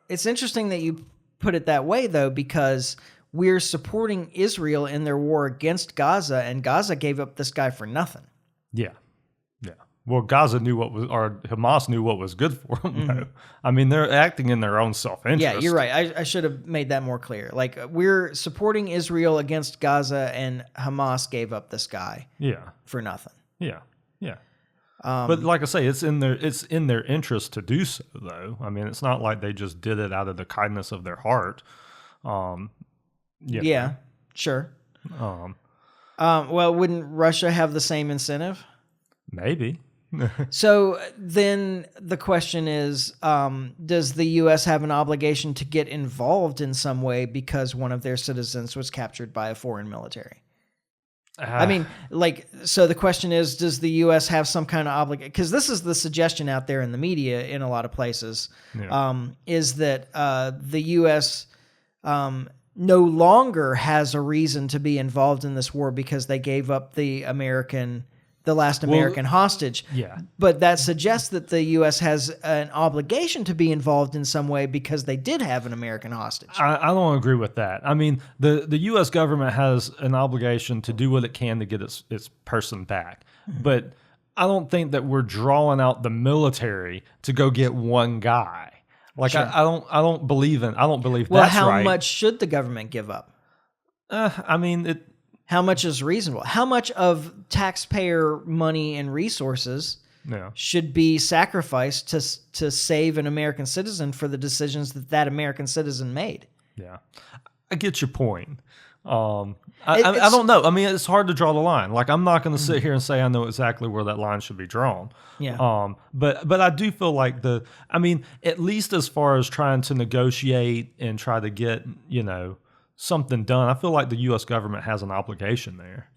A: it's interesting that you put it that way, though, because we're supporting Israel in their war against Gaza, and Gaza gave up this guy for nothing.
B: Yeah. Well, Gaza Hamas knew what was good for them.
A: Mm-hmm.
B: Though. I mean, they're acting in their own self-interest.
A: Yeah, you're right. I should have made that more clear. Like, we're supporting Israel against Gaza, and Hamas gave up this guy. For nothing.
B: Yeah. But like I say, it's in their interest to do so, though. I mean, it's not like they just did it out of the kindness of their heart.
A: Yeah, sure. Well, wouldn't Russia have the same incentive?
B: Maybe.
A: So then the question is, does the U.S. have an obligation to get involved in some way because one of their citizens was captured by a foreign military? So the question is, does the U.S. have some kind of obligation? Because this is the suggestion out there in the media in a lot of places, is that the U.S. No longer has a reason to be involved in this war because they gave up the last American hostage.
B: Yeah.
A: But that suggests that the U.S. has an obligation to be involved in some way because they did have an American hostage.
B: I don't agree with that. I mean, the U.S. government has an obligation to do what it can to get its person back. Mm-hmm. But I don't think that we're drawing out the military to go get one guy. Like, sure. I don't believe that's right.
A: Well, how much should the government give up? How much is reasonable? How much of taxpayer money and resources should be sacrificed to save an American citizen for the decisions that American citizen made?
B: Yeah, I get your point. I don't know. I mean, it's hard to draw the line. Like, I'm not going to sit here and say I know exactly where that line should be drawn.
A: Yeah.
B: But I do feel like at least as far as trying to negotiate and try to get, something done, I feel like the U.S. government has an obligation there.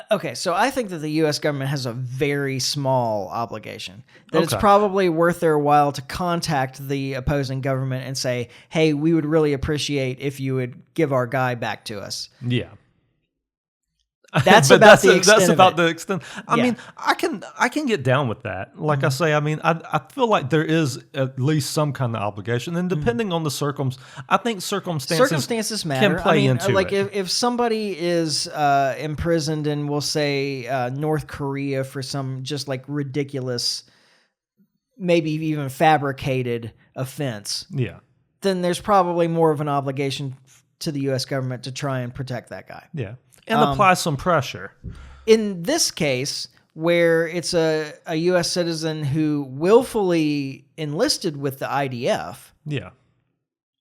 A: Okay, so I think that the U.S. government has a very small obligation. That it's probably worth their while to contact the opposing government and say, hey, we would really appreciate if you would give our guy back to us.
B: Yeah.
A: That's about the extent.
B: I mean, I can get down with that. Like I say, I mean, I feel like there is at least some kind of obligation, and depending on the I think circumstances
A: matter.
B: Can play into
A: like
B: it.
A: If somebody is imprisoned in, we'll say, North Korea for some just like ridiculous, maybe even fabricated offense, then there's probably more of an obligation to the U.S. government to try and protect that guy.
B: Yeah. And apply some pressure.
A: In this case, where it's a U.S. citizen who willfully enlisted with the IDF,
B: yeah,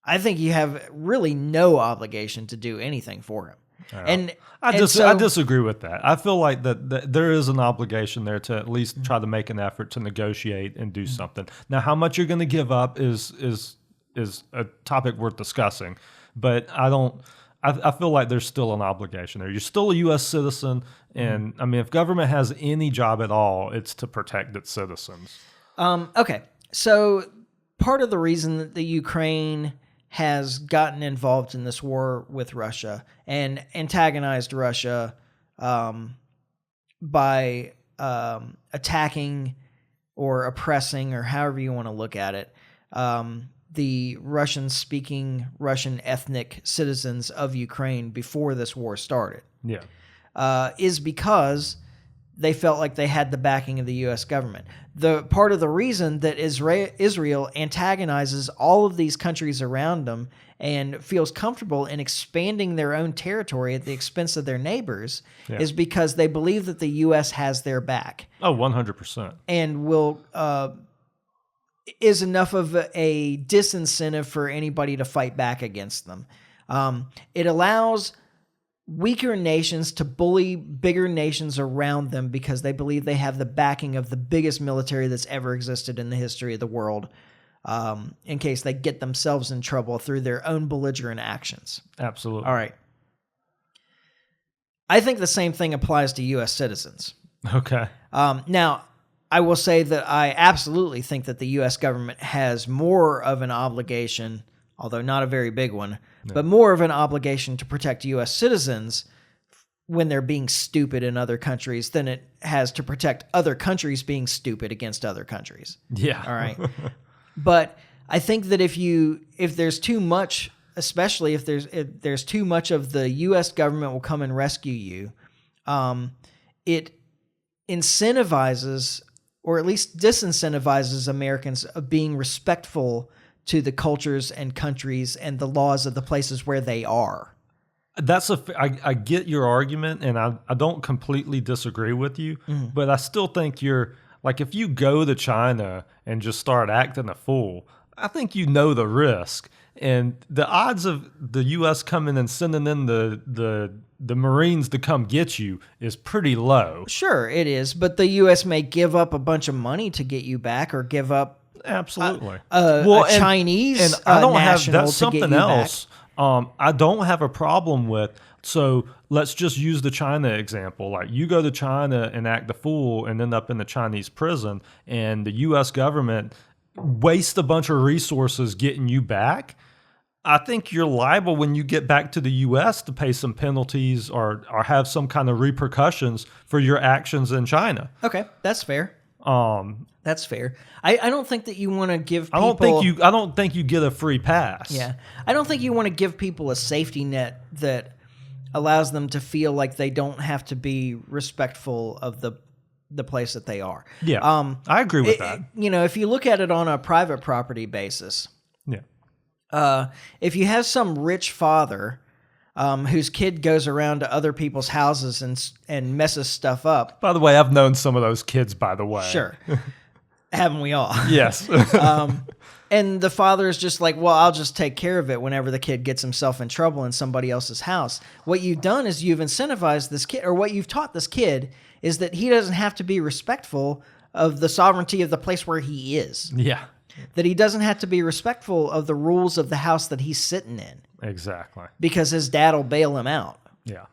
A: I think you have really no obligation to do anything for him. And
B: I disagree with that. I feel like that there is an obligation there to at least try to make an effort to negotiate and do something. Now, how much you're going to give up is a topic worth discussing, but I feel like there's still an obligation there. You're still a U.S. citizen, and I mean, if government has any job at all, it's to protect its citizens.
A: Okay, so part of the reason that the Ukraine has gotten involved in this war with Russia and antagonized Russia by attacking or oppressing, or however you want to look at it, the Russian-speaking, Russian ethnic citizens of Ukraine before this war started, is because they felt like they had the backing of the U.S. government. The part of the reason that Israel antagonizes all of these countries around them and feels comfortable in expanding their own territory at the expense of their neighbors is because they believe that the U.S. has their back.
B: Oh, 100%.
A: And is enough of a disincentive for anybody to fight back against them. It allows weaker nations to bully bigger nations around them because they believe they have the backing of the biggest military that's ever existed in the history of the world, in case they get themselves in trouble through their own belligerent actions.
B: Absolutely.
A: All right. I think the same thing applies to U.S. citizens.
B: Okay.
A: Now, I will say that I absolutely think that the U.S. government has more of an obligation, although not a very big one, but more of an obligation to protect U.S. citizens when they're being stupid in other countries than it has to protect other countries being stupid against other countries.
B: Yeah.
A: All right. But I think that if there's too much, especially if there's too much of the U.S. government will come and rescue you, it incentivizes, or at least disincentivizes, Americans of being respectful to the cultures and countries and the laws of the places where they are.
B: I get your argument, and I don't completely disagree with you, but I still think if you go to China and just start acting a fool, I think you know the risk. And the odds of the U.S. coming and sending in the Marines to come get you is pretty low.
A: Sure, it is, but the U.S. may give up a bunch of money to get you back, or give up
B: absolutely
A: Chinese
B: and I don't have
A: national
B: that's
A: to
B: something
A: get you
B: else.
A: Back.
B: I don't have a problem with. So let's just use the China example. Like, you go to China and act the fool and end up in the Chinese prison, and the U.S. government waste a bunch of resources getting you back. I think you're liable when you get back to the U.S. to pay some penalties or have some kind of repercussions for your actions in China.
A: Okay, that's fair. That's fair. I don't think that you want to give people...
B: I don't think you get a free pass.
A: Yeah. I don't think you want to give people a safety net that allows them to feel like they don't have to be respectful of the place that they are.
B: Yeah. I agree with that.
A: If you look at it on a private property basis...
B: Yeah.
A: If you have some rich father whose kid goes around to other people's houses and messes stuff up.
B: By the way, I've known some of those kids, by the way.
A: Sure. Haven't we all?
B: Yes.
A: And the father is just like, well, I'll just take care of it whenever the kid gets himself in trouble in somebody else's house. What you've done is you've incentivized this kid, or what you've taught this kid is that he doesn't have to be respectful of the sovereignty of the place where he is.
B: Yeah.
A: That he doesn't have to be respectful of the rules of the house that he's sitting in.
B: Exactly.
A: Because his dad will bail him out.
B: Yeah.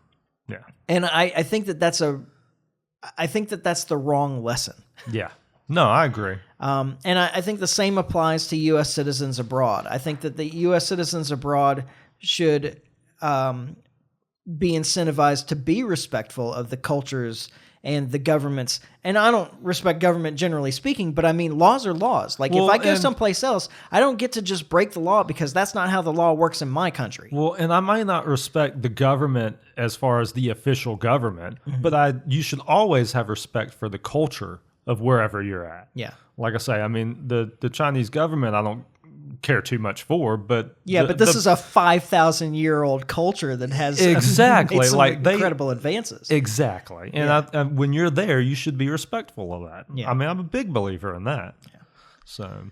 B: Yeah.
A: And I think that's the wrong lesson.
B: Yeah. No, I agree.
A: And I think the same applies to U.S. citizens abroad. I think that the U.S. citizens abroad should be incentivized to be respectful of the cultures and the governments. And I don't respect government generally speaking, but I mean, laws are laws. Like, if I go someplace else, I don't get to just break the law because that's not how the law works in my country.
B: Well, and I might not respect the government as far as the official government, but you should always have respect for the culture of wherever you're at.
A: Yeah.
B: Like I say, I mean, the Chinese government, I don't care too much for. But
A: but this is a 5,000-year-old culture that has
B: exactly
A: made some
B: like
A: incredible advances.
B: Exactly, and when you're there, you should be respectful of that.
A: Yeah.
B: I mean, I'm a big believer in that.
A: Yeah.
B: So,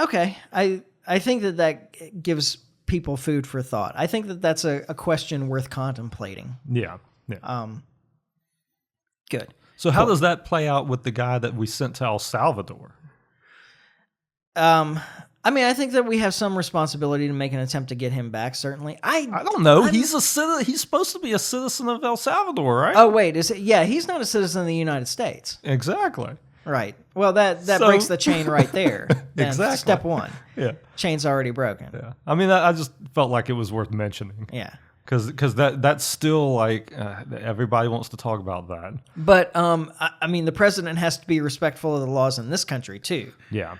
A: okay, I think that gives people food for thought. I think that that's a question worth contemplating.
B: Yeah.
A: Good.
B: So how does that play out with the guy that we sent to El Salvador?
A: I mean, I think that we have some responsibility to make an attempt to get him back. Certainly, I
B: don't know. He's a citizen. He's supposed to be a citizen of El Salvador, right?
A: Oh wait, is it? Yeah, he's not a citizen of the United States.
B: Exactly.
A: Right. Well, that breaks the chain right there.
B: Exactly.
A: Step one.
B: Yeah.
A: Chain's already broken.
B: Yeah. I mean, I just felt like it was worth mentioning.
A: Yeah.
B: Because that's still like everybody wants to talk about that.
A: But I mean, the president has to be respectful of the laws in this country too.
B: Yeah.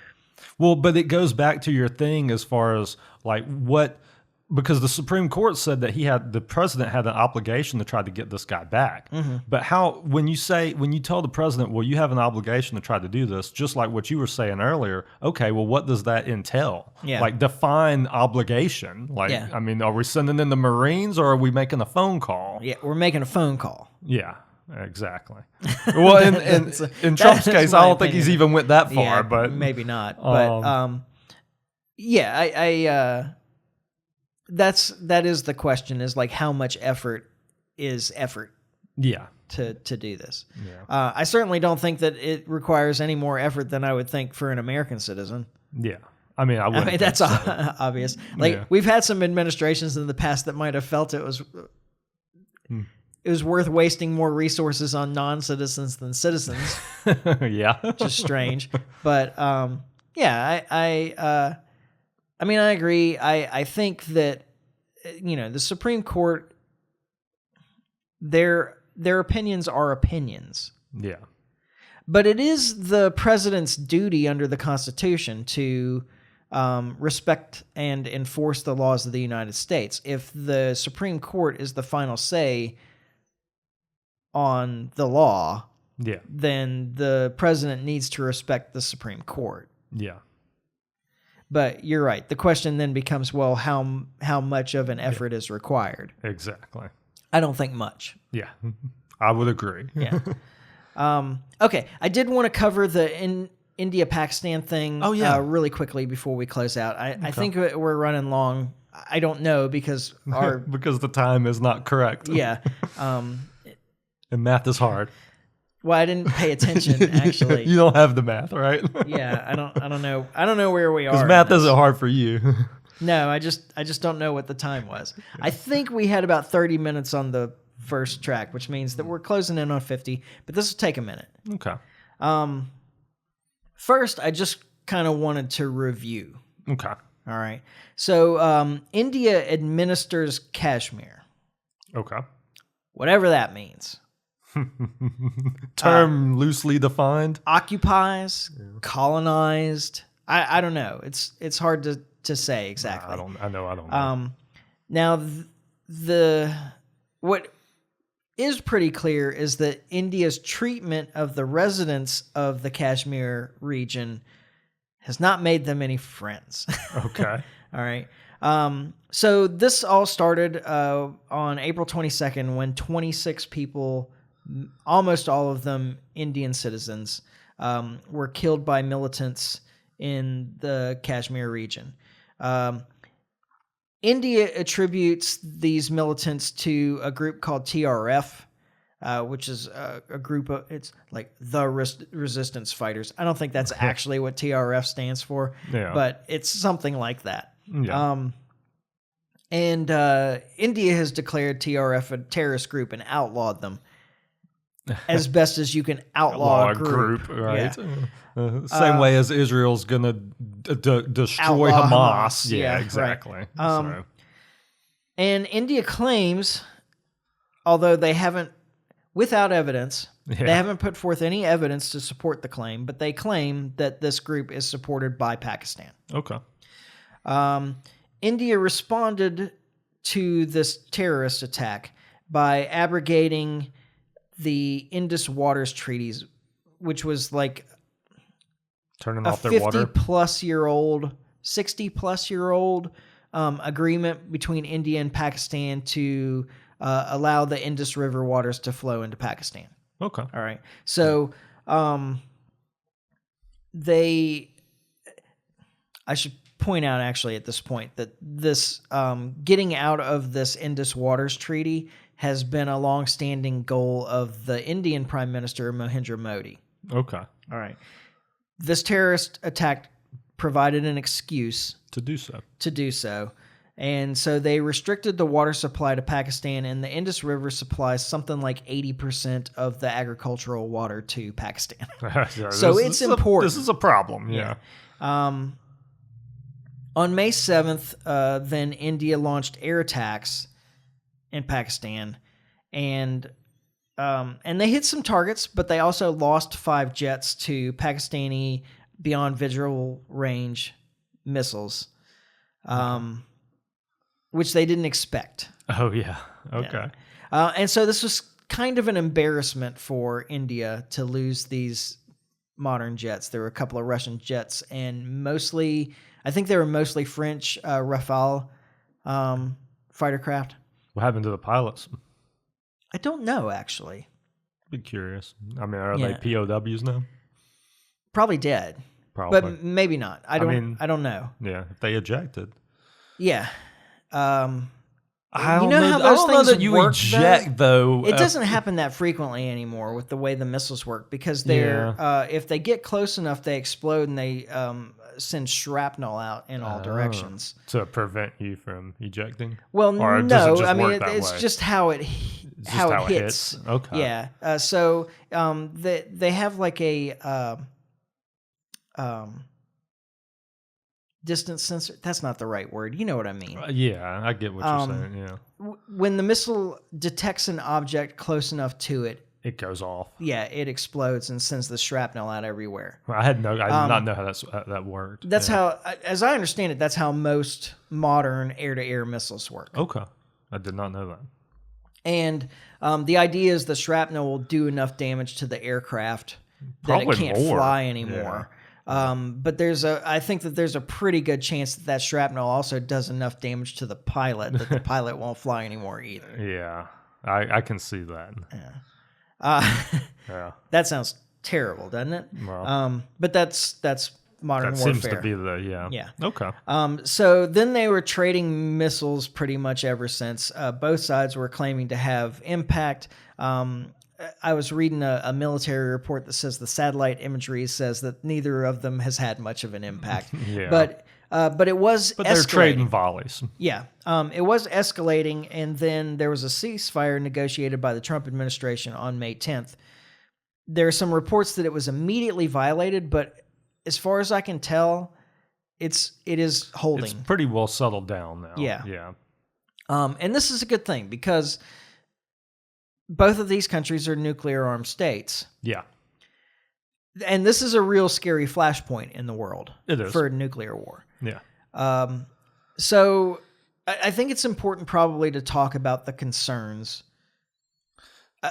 B: Well, but it goes back to your thing as far as like because the Supreme Court said that the president had an obligation to try to get this guy back. Mm-hmm. But when you tell the president, well, you have an obligation to try to do this, just like what you were saying earlier, okay, well, what does that entail?
A: Yeah.
B: Like define obligation. Like, yeah. I mean, are we sending in the Marines or are we making a phone call?
A: Yeah, we're making a phone call.
B: Yeah. Exactly. Well, in Trump's case, I don't think he's even went that far,
A: yeah,
B: but
A: maybe not. But that is the question: is like how much effort is effort?
B: Yeah.
A: To do this.
B: Yeah.
A: I certainly don't think that it requires any more effort than I would think for an American citizen.
B: Yeah. I mean,
A: that's obvious. Like we've had some administrations in the past that might have felt it was. It was worth wasting more resources on non-citizens than citizens.
B: Yeah.
A: Which is strange. But, I mean, I agree. I think that, the Supreme Court, their opinions are opinions.
B: Yeah.
A: But it is the president's duty under the Constitution to respect and enforce the laws of the United States. If the Supreme Court is the final say on the law, then the president needs to respect the Supreme Court.
B: Yeah.
A: But you're right. The question then becomes, well, how much of an effort is required?
B: Exactly.
A: I don't think much.
B: Yeah. I would agree.
A: Yeah. Okay. I did want to cover the India-Pakistan thing really quickly before we close out. I think we're running long. I don't know because
B: because the time is not correct.
A: Yeah.
B: And math is hard.
A: Well, I didn't pay attention actually.
B: You don't have the math, right?
A: Yeah, I don't know. I don't know where we are.
B: Because math isn't hard for you.
A: No, I just don't know what the time was. I think we had about 30 minutes on the first track, which means that we're closing in on 50, but this will take a minute.
B: Okay.
A: First, I just kind of wanted to review.
B: Okay.
A: All right. So, India administers Kashmir.
B: Okay.
A: Whatever that means.
B: Term loosely defined.
A: Occupies, colonized. I don't know. It's hard to say exactly.
B: I don't know.
A: Now what is pretty clear is that India's treatment of the residents of the Kashmir region has not made them any friends.
B: Okay.
A: All right. So this all started on April 22nd when 26 people, almost all of them Indian citizens, were killed by militants in the Kashmir region. India attributes these militants to a group called TRF, which is a group of, it's like the resistance fighters. I don't think that's actually what TRF stands for, but it's something like that.
B: Yeah.
A: And India has declared TRF a terrorist group and outlawed them as best as you can outlaw a group.
B: Right?
A: Yeah.
B: Same way as Israel's going to destroy Hamas. Yeah, exactly.
A: Right. And India claims, although they haven't, without evidence, they haven't put forth any evidence to support the claim, but they claim that this group is supported by Pakistan.
B: Okay.
A: India responded to this terrorist attack by abrogating the Indus Waters Treaties, which was like
B: turning off their water.
A: 60-plus-year-old agreement between India and Pakistan to allow the Indus River waters to flow into Pakistan.
B: Okay.
A: All right. So I should point out actually at this point that this getting out of this Indus Waters Treaty has been a long-standing goal of the Indian Prime Minister Mahendra Modi.
B: Okay.
A: All right. This terrorist attack provided an excuse
B: to do so.
A: And so they restricted the water supply to Pakistan, and the Indus River supplies something like 80% of the agricultural water to Pakistan. So it's important.
B: This is a problem, yeah.
A: On May 7th, then India launched air attacks in Pakistan, and they hit some targets, but they also lost 5 jets to Pakistani beyond visual range missiles, which they didn't expect.
B: Oh, yeah. Okay.
A: Yeah. And so this was kind of an embarrassment for India to lose these modern jets. There were a couple of Russian jets, and I think they were mostly French Rafale fighter craft.
B: What happened to the pilots?
A: I don't know, actually.
B: Be curious. I mean, are they POWs now?
A: Probably dead.
B: Probably.
A: But maybe not. I don't know.
B: Yeah, if they ejected.
A: Yeah.
B: I don't know that you eject, though.
A: It doesn't happen that frequently anymore with the way the missiles work, because if they get close enough, they explode and they send shrapnel out in all directions
B: to prevent you from ejecting.
A: Well, no, I mean it's just how it hits.
B: Okay.
A: Yeah. So they have like a distance sensor. That's not the right word. You know what I mean?
B: Yeah, I get what you're saying. Yeah.
A: When the missile detects an object close enough to it,
B: it goes off.
A: Yeah, it explodes and sends the shrapnel out everywhere.
B: I did not know how that worked.
A: That's how, as I understand it, that's how most modern air-to-air missiles work.
B: Okay, I did not know that.
A: And the idea is the shrapnel will do enough damage to the aircraft that it can't fly anymore. Yeah. But I think that there's a pretty good chance that shrapnel also does enough damage to the pilot that the pilot won't fly anymore either.
B: Yeah, I can see that.
A: Yeah. That sounds terrible, doesn't it? Well, but that's modern warfare.
B: Seems to be yeah. Okay.
A: So then they were trading missiles pretty much ever since. Both sides were claiming to have impact. I was reading a military report that says the satellite imagery says that neither of them has had much of an impact.
B: Yeah.
A: But it was escalating.
B: They're trading volleys.
A: Yeah. It was escalating, and then there was a ceasefire negotiated by the Trump administration on May 10th. There are some reports that it was immediately violated, but as far as I can tell, it is holding.
B: It's pretty well settled down now.
A: Yeah.
B: Yeah.
A: And this is a good thing because both of these countries are nuclear-armed states.
B: Yeah.
A: And this is a real scary flashpoint in the world.
B: It is.
A: For nuclear war.
B: Yeah.
A: So I think it's important probably to talk about the concerns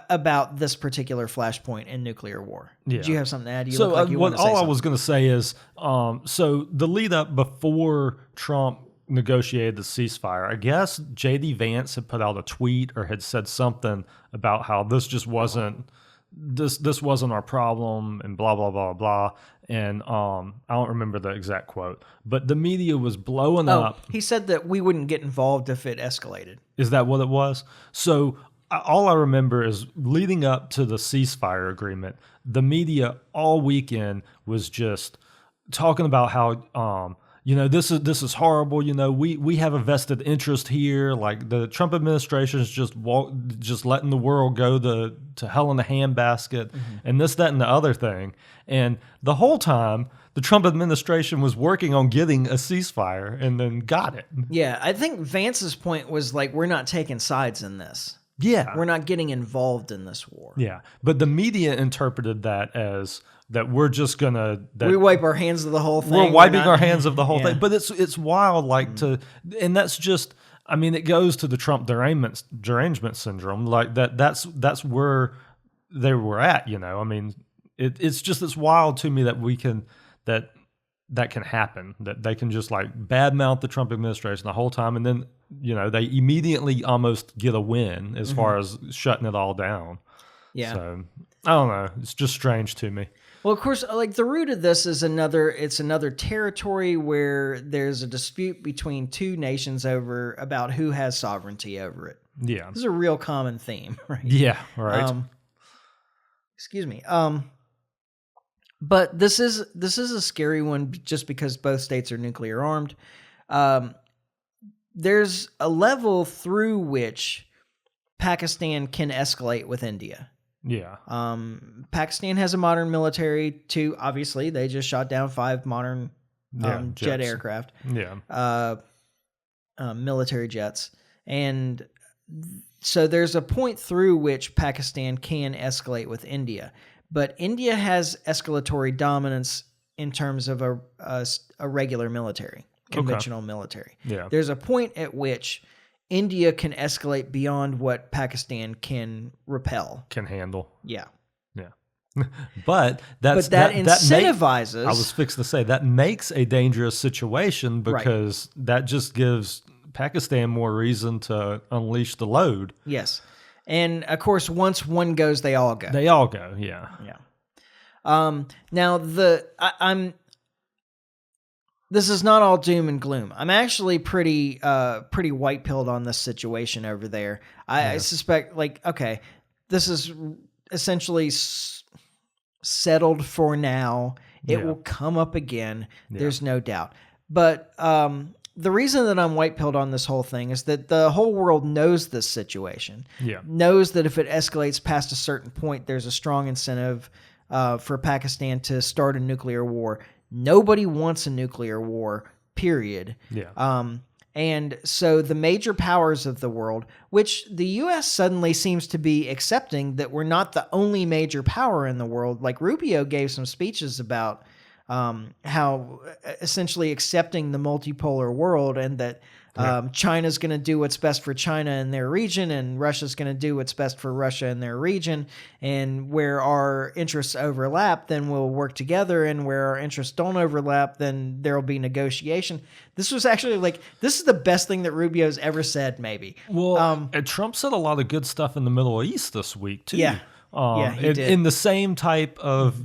A: about this particular flashpoint in nuclear war.
B: Yeah.
A: Did you have something to add?
B: All I was going to say is, so the lead up before Trump negotiated the ceasefire, I guess J.D. Vance had put out a tweet or had said something about how this just wasn't this wasn't our problem and blah blah blah blah. And I don't remember the exact quote, but the media was blowing up.
A: He said that we wouldn't get involved if it escalated.
B: Is that what it was? So all I remember is leading up to the ceasefire agreement, the media all weekend was just talking about how this is horrible. We have a vested interest here. Like the Trump administration is just letting the world go to hell in a handbasket, and this, that, and the other thing. And the whole time, the Trump administration was working on getting a ceasefire, and then got it.
A: Yeah, I think Vance's point was like, we're not taking sides in this.
B: Yeah,
A: we're not getting involved in this war.
B: Yeah, but the media interpreted that as that we're just gonna
A: we wipe our hands of the whole thing.
B: We're wiping our hands of the whole thing. But it's wild, and that's just. I mean, it goes to the Trump derangement syndrome. Like that's where they were at. I mean, it's wild to me that that can happen, that they can just like badmouth the Trump administration the whole time, and then they immediately almost get a win as far as shutting it all down.
A: Yeah.
B: So I don't know. It's just strange to me.
A: Well, of course, like the root of this is another territory where there's a dispute between two nations about who has sovereignty over it.
B: Yeah.
A: This is a real common theme, right?
B: Yeah, right.
A: Excuse me. But this is a scary one just because both states are nuclear armed. There's a level through which Pakistan can escalate with India.
B: Yeah.
A: Pakistan has a modern military too. Obviously, they just shot down 5 modern jet aircraft.
B: Yeah.
A: Military jets. And so there's a point through which Pakistan can escalate with India. But India has escalatory dominance in terms of a regular military, conventional military.
B: Yeah.
A: There's a point at which India can escalate beyond what Pakistan can repel.
B: Can handle.
A: Yeah.
B: Yeah. But that
A: incentivizes.
B: I was fixing to say that makes a dangerous situation because that just gives Pakistan more reason to unleash the load.
A: Yes. And of course, once one goes, they all go.
B: They all go, yeah.
A: Yeah. Now this is not all doom and gloom. I'm actually pretty white pilled on this situation over there. I suspect, this is essentially settled for now. It will come up again. Yeah. There's no doubt. But the reason that I'm white-pilled on this whole thing is that the whole world knows this situation.
B: Yeah.
A: Knows that if it escalates past a certain point, there's a strong incentive for Pakistan to start a nuclear war. Nobody wants a nuclear war, period.
B: Yeah.
A: And so the major powers of the world, which the U.S. suddenly seems to be accepting that we're not the only major power in the world. Like Rubio gave some speeches about how essentially accepting the multipolar world and that China's going to do what's best for China in their region and Russia's going to do what's best for Russia in their region. And where our interests overlap, then we'll work together. And where our interests don't overlap, then there'll be negotiation. This was actually this is the best thing that Rubio's ever said, maybe.
B: Well, and Trump said a lot of good stuff in the Middle East this week, too.
A: Yeah. He did.
B: In the same type of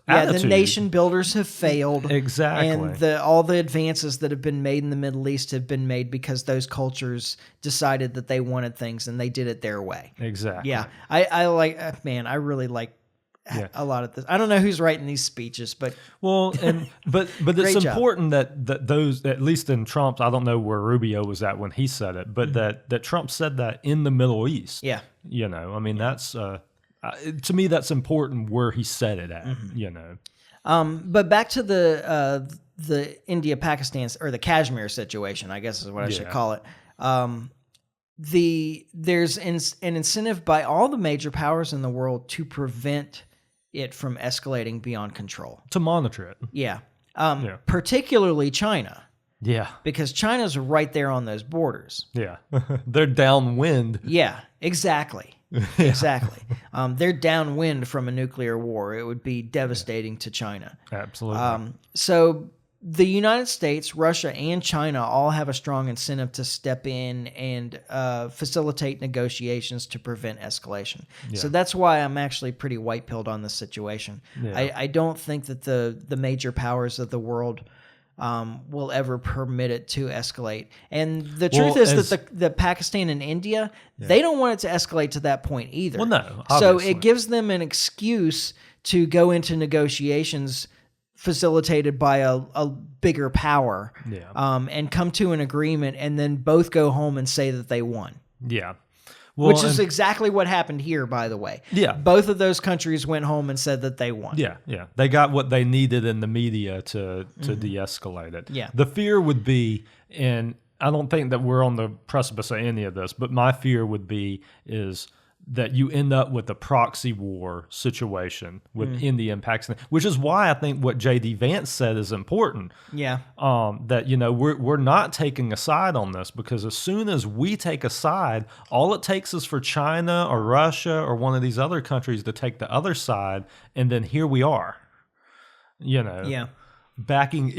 A: attitude. The nation builders have failed.
B: Exactly.
A: And all the advances that have been made in the Middle East have been made because those cultures decided that they wanted things and they did it their way.
B: Exactly.
A: Yeah. I really like a lot of this. I don't know who's writing these speeches, but
B: but it's important that those, at least in Trump's, I don't know where Rubio was at when he said it, but that Trump said that in the Middle East.
A: Yeah.
B: That's to me, that's important where he said it at,
A: But back to the India-Pakistan, or the Kashmir situation, I guess is what I should call it. There's an incentive by all the major powers in the world to prevent it from escalating beyond control.
B: To monitor it.
A: Yeah. Particularly China.
B: Yeah.
A: Because China's right there on those borders.
B: Yeah. They're downwind.
A: Yeah, exactly. Exactly. They're downwind from a nuclear war. It would be devastating to China.
B: Absolutely.
A: So the United States, Russia, and China all have a strong incentive to step in and facilitate negotiations to prevent escalation. Yeah. So that's why I'm actually pretty white-pilled on this situation. Yeah. I don't think that the major powers of the world will ever permit it to escalate. And the truth is that the Pakistan and India, they don't want it to escalate to that point either.
B: Well, no, obviously.
A: So it gives them an excuse to go into negotiations facilitated by a bigger power and come to an agreement and then both go home and say that they won.
B: Yeah.
A: Well, which is exactly what happened here, by the way.
B: Yeah.
A: Both of those countries went home and said that they won.
B: Yeah, yeah. They got what they needed in the media to de-escalate it.
A: Yeah.
B: The fear would be, and I don't think that we're on the precipice of any of this, but my fear would be is that you end up with a proxy war situation with India and Pakistan, which is why I think what J.D. Vance said is important.
A: Yeah.
B: That, we're not taking a side on this, because as soon as we take a side, all it takes is for China or Russia or one of these other countries to take the other side, and then here we are.
A: Yeah.
B: backing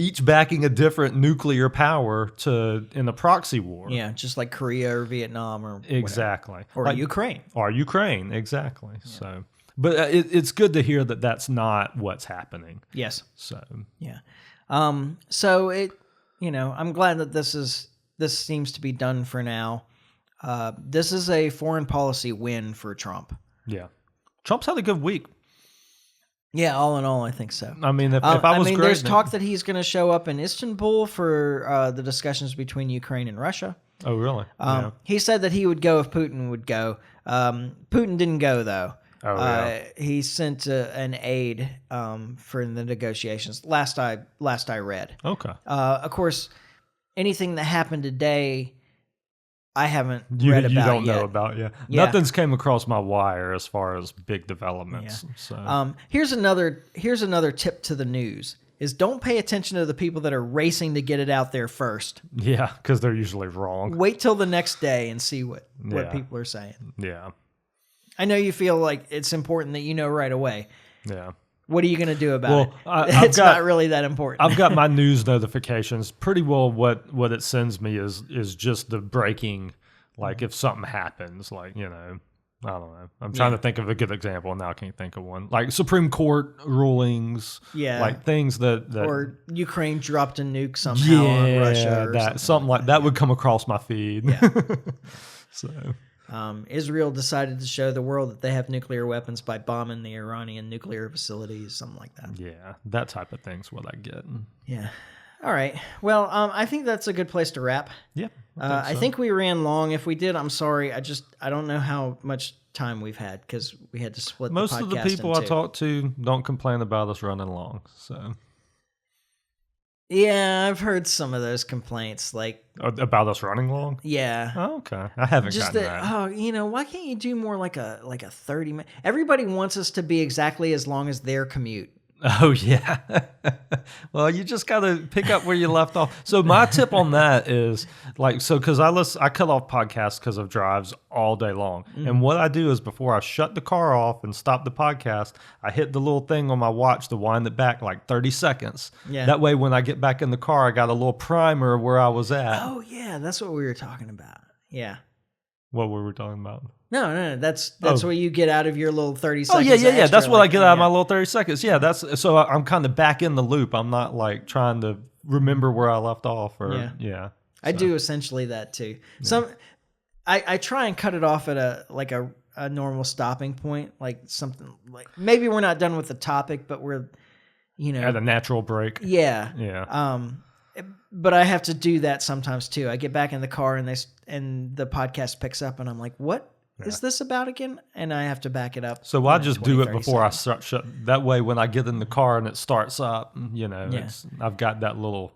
B: a different nuclear power in a proxy war.
A: Yeah, just like Korea or Vietnam or
B: exactly,
A: or like, Ukraine.
B: Or Ukraine, exactly. Yeah. So, but it's good to hear that that's not what's happening.
A: Yes.
B: So
A: yeah. So it, I'm glad that this seems to be done for now. This is a foreign policy win for Trump.
B: Yeah, Trump's had a good week.
A: Yeah, all in all, I think so.
B: I mean, if I was great,
A: there's talk that he's going to show up in Istanbul for the discussions between Ukraine and Russia.
B: Oh, really?
A: He said that he would go if Putin would go. Putin didn't go, though.
B: Oh, yeah.
A: He sent an aide for the negotiations. Last I read.
B: Okay.
A: Of course, anything that happened today, I haven't read about.
B: You don't
A: yet.
B: know about, yeah. Nothing's came across my wire as far as big developments.
A: Yeah.
B: So
A: here's another tip to the news: is don't pay attention to the people that are racing to get it out there first.
B: Yeah, because they're usually wrong.
A: Wait till the next day and see what people are saying.
B: Yeah.
A: I know you feel like it's important that you know right away.
B: Yeah.
A: What are you going to do about it?
B: It's
A: not really that important.
B: I've got my news notifications. Pretty well what it sends me is just the breaking, like if something happens, like, I don't know. I'm trying to think of a good example, and now I can't think of one. Like Supreme Court rulings, like things that
A: or Ukraine dropped a nuke somehow on Russia or
B: something like that would come across my feed.
A: Yeah.
B: So
A: Israel decided to show the world that they have nuclear weapons by bombing the Iranian nuclear facilities, something like that.
B: Yeah, that type of thing's what I get.
A: Yeah. All right. Well, I think that's a good place to wrap.
B: Yeah.
A: I think we ran long. If we did, I'm sorry. I don't know how much time we've had because we had to split the podcast.
B: Most of the people I talk to don't complain about us running long. So.
A: Yeah, I've heard some of those complaints, like
B: about us running long.
A: Yeah.
B: Oh, okay. I haven't gotten that.
A: Oh, why can't you do more like a 30-minute? Everybody wants us to be exactly as long as their commute.
B: Oh yeah. Well, you just got to pick up where you left off. So my tip on that is because I cut off podcasts because of drives all day long. Mm-hmm. And what I do is before I shut the car off and stop the podcast, I hit the little thing on my watch to wind it back like 30 seconds. Yeah. That way, when I get back in the car, I got a little primer where I was at.
A: Oh yeah, that's what we were talking about. Yeah.
B: What were we talking about?
A: No. That's what you get out of your little 30 seconds.
B: Oh, yeah. That's what I get out of my little 30 seconds. Yeah, so I'm kind of back in the loop. I'm not like trying to remember where I left off. I
A: do essentially that too. Yeah. I try and cut it off at a normal stopping point, like something like maybe we're not done with the topic, but we're
B: at a natural break.
A: Yeah.
B: Yeah.
A: But I have to do that sometimes too. I get back in the car and the podcast picks up and I'm like, what is this about again? And I have to back it up.
B: So I just do it before I shut. That way, when I get in the car and it starts up, I've got that little.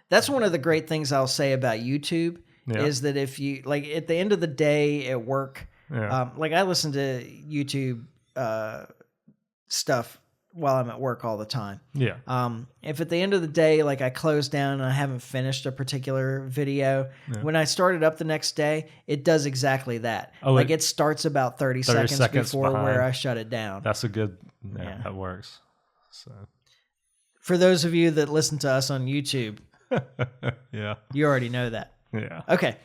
A: That's one of the great things I'll say about YouTube is that if you at the end of the day at work, I listen to YouTube stuff while I'm at work all the time.
B: Yeah.
A: If at the end of the day, I close down and I haven't finished a particular video, when I start it up the next day, it does exactly that. Oh, it starts about 30 seconds before behind. Where I shut it down.
B: That's a good, that works. So,
A: for those of you that listen to us on YouTube,
B: yeah,
A: you already know that.
B: Yeah.
A: Okay.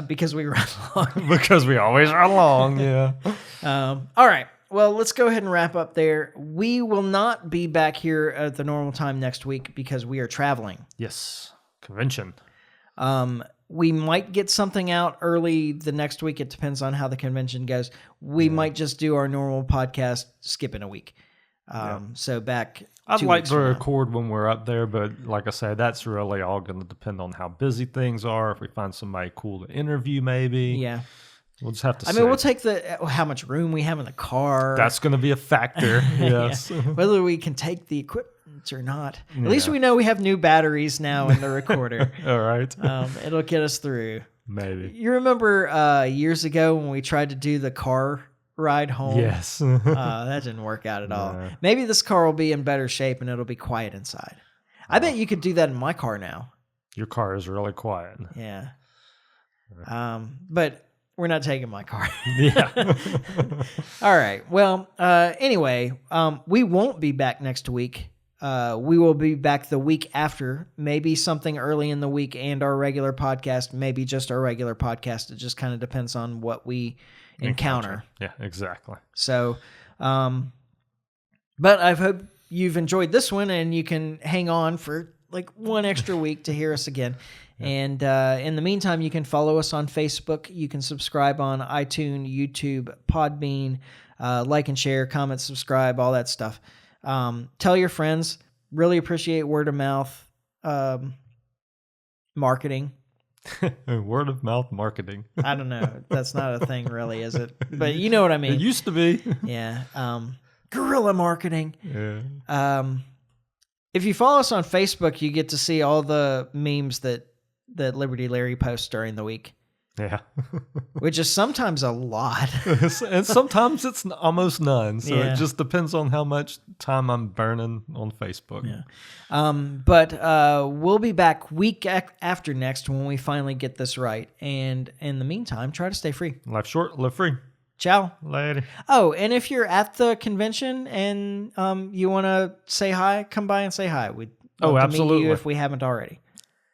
A: Because we run long.
B: Because we always run long. Yeah.
A: All right. Well, let's go ahead and wrap up there. We will not be back here at the normal time next week because we are traveling.
B: Yes. Convention.
A: We might get something out early the next week. It depends on how the convention goes. We might just do our normal podcast, skipping a week. So back.
B: I'd like to record when we're up there, but like I said, that's really all going to depend on how busy things are. If we find somebody cool to interview, maybe.
A: Yeah.
B: We'll just have to see.
A: We'll take how much room we have in the car.
B: That's going to be a factor. Yes.
A: Whether we can take the equipment or not. At least we know we have new batteries now in the recorder.
B: All right.
A: It'll get us through.
B: Maybe.
A: You remember years ago when we tried to do the car ride home?
B: Yes.
A: That didn't work out at all. Maybe this car will be in better shape and it'll be quiet inside. I bet you could do that in my car now.
B: Your car is really quiet.
A: Yeah. But we're not taking my car.
B: Yeah.
A: All right. Well, anyway, we won't be back next week we will be back the week after, maybe something early in the week and our regular podcast, maybe just our regular podcast. It just kind of depends on what we encounter.
B: Yeah, exactly.
A: So, but I hope you've enjoyed this one and you can hang on for like one extra week to hear us again. Yeah. And in the meantime, you can follow us on Facebook. You can subscribe on iTunes, YouTube, Podbean, like and share, comment, subscribe, all that stuff. Tell your friends. Really appreciate word of mouth marketing.
B: Word of mouth marketing.
A: I don't know. That's not a thing really, is it? But you know what I mean.
B: It used to be.
A: Yeah. Guerrilla marketing.
B: Yeah.
A: If you follow us on Facebook, you get to see all the memes that Liberty Larry posts during the week.
B: Yeah.
A: Which is sometimes a lot.
B: And sometimes it's almost none. So it just depends on how much time I'm burning on Facebook.
A: Yeah. But we'll be back week after next when we finally get this right. And in the meantime, try to stay free.
B: Life short, live free.
A: Ciao.
B: Later.
A: Oh, and if you're at the convention and you want to say hi, come by and say hi. We'd love to meet you if we haven't already.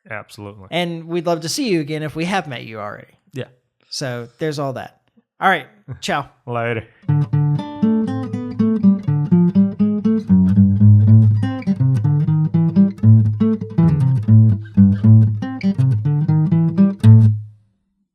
B: Absolutely.
A: And we'd love to see you again if we have met you already.
B: Yeah.
A: So there's all that. All right. Ciao.
B: Later.